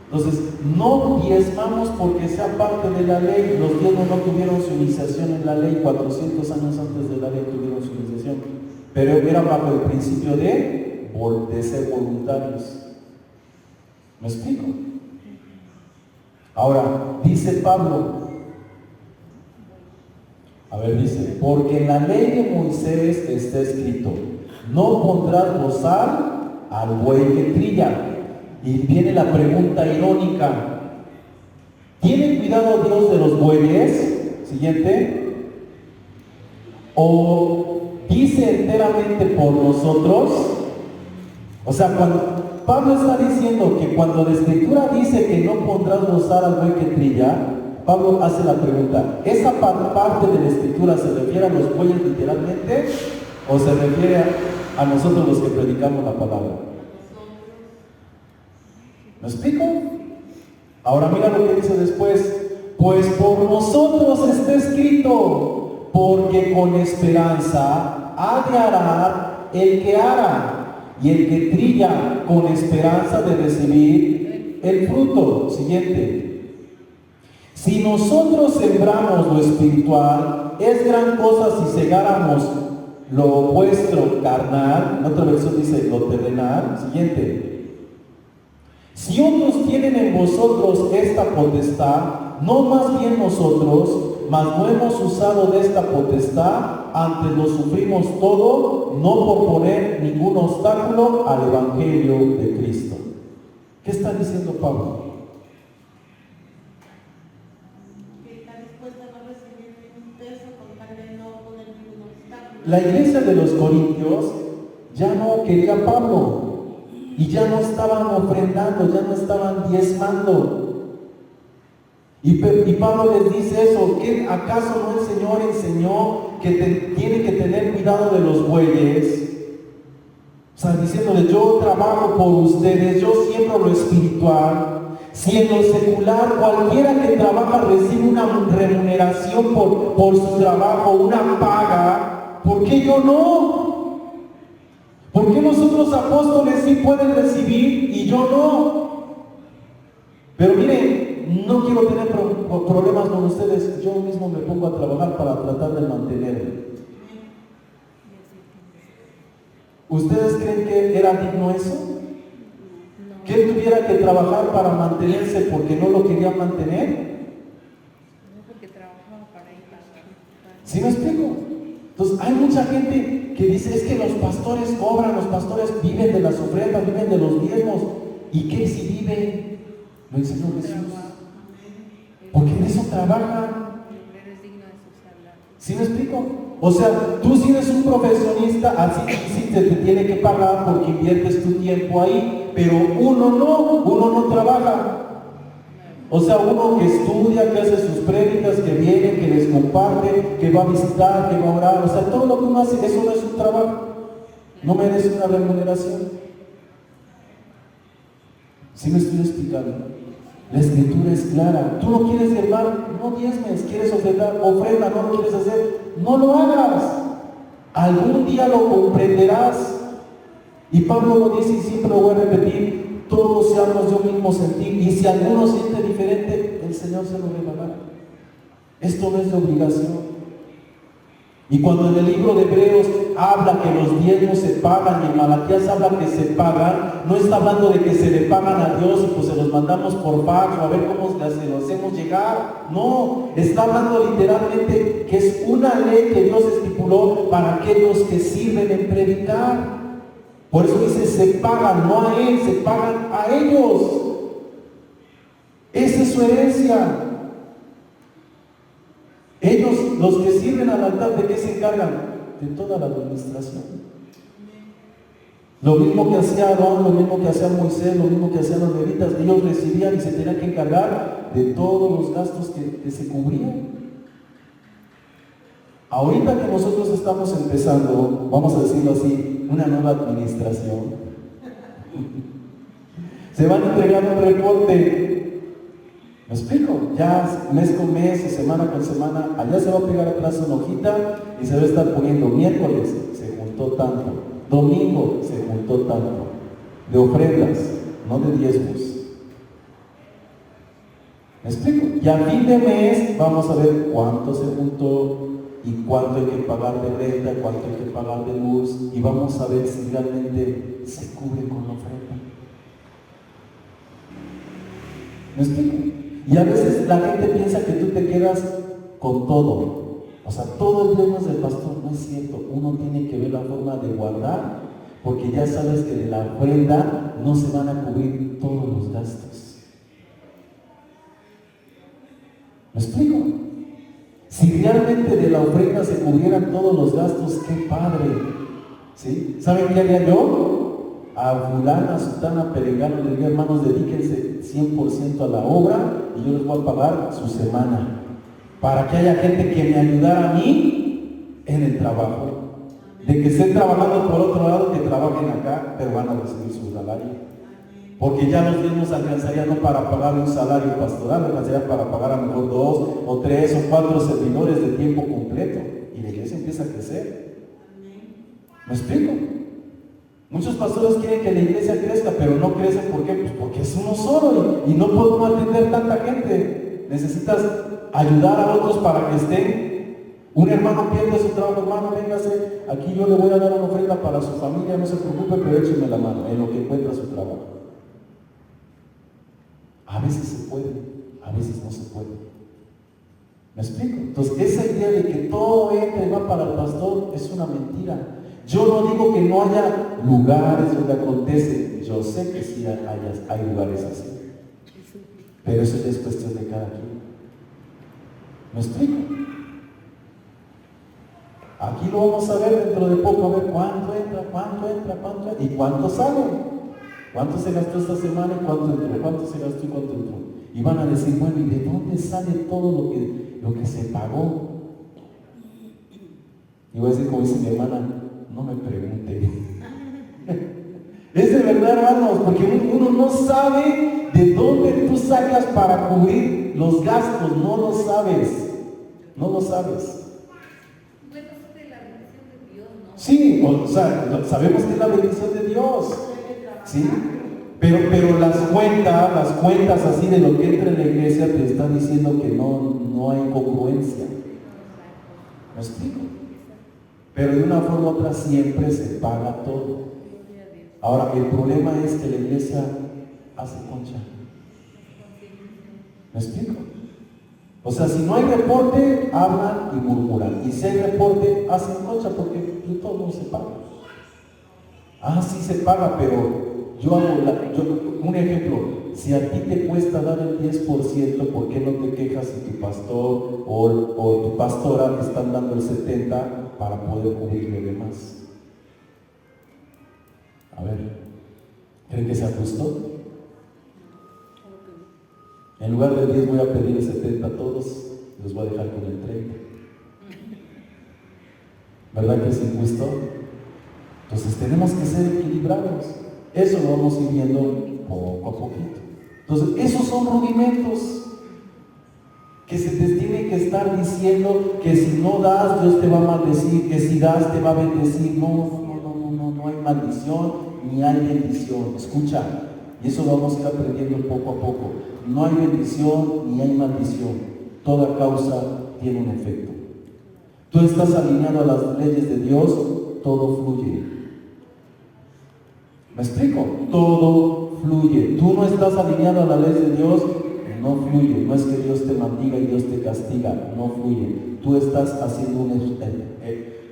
Entonces, no diezmamos porque sea parte de la ley. Los diezmos no tuvieron su iniciación en la ley, 400 años antes de la ley tuvieron su iniciación, pero era bajo el principio de ser voluntarios. ¿Me explico? Ahora, dice Pablo, dice, porque en la ley de Moisés está escrito, no pondrás bozal al buey que trilla. Y viene la pregunta irónica, ¿tiene cuidado Dios de los bueyes? Siguiente. ¿O dice enteramente por nosotros? O sea, cuando Pablo está diciendo que cuando la Escritura dice que no pondrás bozal al buey que trilla, Pablo hace la pregunta, ¿esa parte de la Escritura se refiere a los bueyes literalmente o se refiere a nosotros los que predicamos la palabra? ¿Me explico? Ahora mira lo que dice después, pues por nosotros está escrito, porque con esperanza ha de arar el que ara, y el que trilla con esperanza de recibir el fruto. Siguiente. Si nosotros sembramos lo espiritual, es gran cosa si segáramos lo vuestro carnal. En otra versión dice lo terrenal. Siguiente. Si otros tienen en vosotros esta potestad, no más bien nosotros, mas no hemos usado de esta potestad, antes lo sufrimos todo, no por poner ningún obstáculo al Evangelio de Cristo. ¿Qué está diciendo Pablo? Que está dispuesta a no recibir ningún peso con tal de no poner ningún obstáculo. La iglesia de los Corintios ya no quería a Pablo. Y ya no estaban ofrendando, ya no estaban diezmando. Y Pablo les dice eso, ¿qué acaso no el Señor enseñó que tiene que tener cuidado de los bueyes? O sea, diciéndoles, yo trabajo por ustedes, yo siembro lo espiritual. Si en lo secular cualquiera que trabaja recibe una remuneración por su trabajo, una paga, ¿por qué yo no? ¿Por qué los otros apóstoles sí pueden recibir y yo no? Pero miren, no quiero tener problemas con ustedes. Yo mismo me pongo a trabajar para tratar de mantenerme. ¿Ustedes creen que era digno eso? ¿Que él tuviera que trabajar para mantenerse porque no lo quería mantener? No, porque trabajaba para ir para... ¿Sí me explico? Entonces hay mucha gente que dice, es que los pastores cobran, los pastores viven de las ofrendas, viven de los diezmos. ¿Y qué si viven? Lo enseñó Jesús. Porque en eso trabajan. ¿Sí me explico? O sea, tú si eres un profesionista, así sí te tiene que pagar porque inviertes tu tiempo ahí, pero uno no trabaja. O sea, uno que estudia, que hace sus prédicas, que viene, que les comparte, que va a visitar, que va a orar. O sea, todo lo que uno hace, eso no es un trabajo. No merece una remuneración. ¿Sí me estoy explicando? La Escritura es clara. Tú no quieres diezmar, no diezmes. Quieres ofrendar, ofrenda, no lo quieres hacer, no lo hagas. Algún día lo comprenderás. Y Pablo lo dice y siempre lo voy a repetir. Todos seamos de un mismo sentir, y si alguno siente diferente, el Señor se lo revelará. Esto no es de obligación. Y cuando en el libro de Hebreos habla que los diezmos se pagan, y en Malaquías habla que se pagan, no está hablando de que se le pagan a Dios y pues se los mandamos por fax o a ver cómo se los hacemos llegar. No, está hablando literalmente que es una ley que Dios estipuló para aquellos que sirven en predicar. Por eso dice, se pagan, no a él, se pagan a ellos. Esa es su herencia. Ellos, los que sirven al altar, ¿de qué se encargan? De toda la administración. Lo mismo que hacía Aarón, lo mismo que hacía Moisés, lo mismo que hacían los levitas, ellos recibían y se tenían que encargar de todos los gastos que se cubrían. Ahorita que nosotros estamos empezando, vamos a decirlo así, una nueva administración, se van a entregar un reporte ¿Me explico? Ya mes con mes, semana con semana, allá se va a pegar atrás una hojita y se va a estar poniendo miércoles, se juntó tanto, domingo, se juntó tanto, de ofrendas, no de diezmos. ¿Me explico? Y a fin de mes vamos a ver cuánto se juntó y cuánto hay que pagar de renta, cuánto hay que pagar de luz, y vamos a ver si realmente se cubre con la ofrenda. ¿Me explico? Y a veces la gente piensa que tú te quedas con todo. O sea, todo el tema del pastor, no es cierto. Uno tiene que ver la forma de guardar, porque ya sabes que de la ofrenda no se van a cubrir todos los gastos. ¿Me explico? Si realmente de la ofrenda se cubrieran todos los gastos, qué padre. ¿Sí? ¿Saben qué haría yo? A fulana, sutana, perengano, le diría, hermanos, dedíquense 100% a la obra y yo les voy a pagar su semana, para que haya gente que me ayudara a mí en el trabajo, de que estén trabajando por otro lado, que trabajen acá, pero van a recibir su salario, porque ya los mismos alcanzarían no para pagar un salario pastoral, alcanzaría para pagar a lo mejor 2 o 3 o 4 servidores de tiempo completo, y la iglesia empieza a crecer. ¿Me explico? Muchos pastores quieren que la iglesia crezca, pero no crece. ¿Por qué? Pues porque es uno solo y no podemos atender tanta gente. Necesitas ayudar a otros para que estén. Un hermano pierde su trabajo, hermano, véngase, aquí yo le voy a dar una ofrenda para su familia, no se preocupe, pero écheme la mano en lo que encuentra su trabajo. A veces se puede, a veces no se puede. ¿Me explico? Entonces, esa idea de que todo entra y va para el pastor es una mentira. Yo no digo que no haya lugares donde acontece, yo sé que sí hay lugares así, pero eso ya es cuestión de cada quien. ¿Me explico? Aquí lo vamos a ver dentro de poco, a ver cuánto entra y cuánto sale. ¿Cuánto se gastó esta semana y cuánto entró? ¿Cuánto se gastó y cuánto entró? Y van a decir, bueno, ¿y de dónde sale todo lo que se pagó? Y voy a decir, como dice mi hermana, no me pregunte. Es de verdad, hermanos, porque uno no sabe de dónde tú sacas para cubrir los gastos, no lo sabes. No lo sabes. Bueno, es de la bendición de Dios, ¿no? Sí, o sea, sabemos que es la bendición de Dios. ¿Sí? Pero las cuentas así de lo que entra en la iglesia te están diciendo que no hay congruencia. ¿Me explico? Pero de una forma u otra siempre se paga todo. Ahora, el problema es que la iglesia hace concha. ¿Me explico? O sea, si no hay reporte, hablan y murmuran. Y si hay reporte, hacen concha porque todo no se paga. Ah, sí se paga, pero un ejemplo, si a ti te cuesta dar el 10%, ¿por qué no te quejas si tu pastor o tu pastora te están dando el 70% para poder cubrir lo demás? A ver, ¿creen que sea justo? En lugar del 10 voy a pedir el 70 a todos, los voy a dejar con el 30. ¿Verdad que es injusto? Entonces tenemos que ser equilibrados. Eso lo vamos a ir viendo poco a poquito. Entonces, esos son rudimentos que se te tiene que estar diciendo que si no das, Dios te va a maldecir, que si das, te va a bendecir. No hay maldición ni hay bendición. Escucha, y eso lo vamos a ir aprendiendo poco a poco. No hay bendición ni hay maldición. Toda causa tiene un efecto. Tú estás alineado a las leyes de Dios, todo fluye. ¿Me explico? Todo fluye. Tú no estás alineado a la ley de Dios, no fluye. No es que Dios te maldiga y Dios te castiga, no fluye. Tú estás haciendo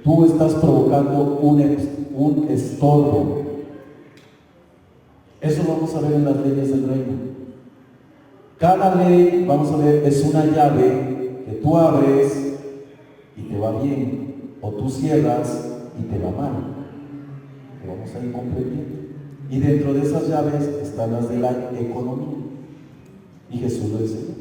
tú estás provocando un estorbo. Eso lo vamos a ver en las leyes del reino. Cada ley, vamos a ver, es una llave que tú abres y te va bien, o tú cierras y te va mal. Lo vamos a ir comprendiendo. Y dentro de esas llaves están las de la economía. Y Jesús lo enseñó.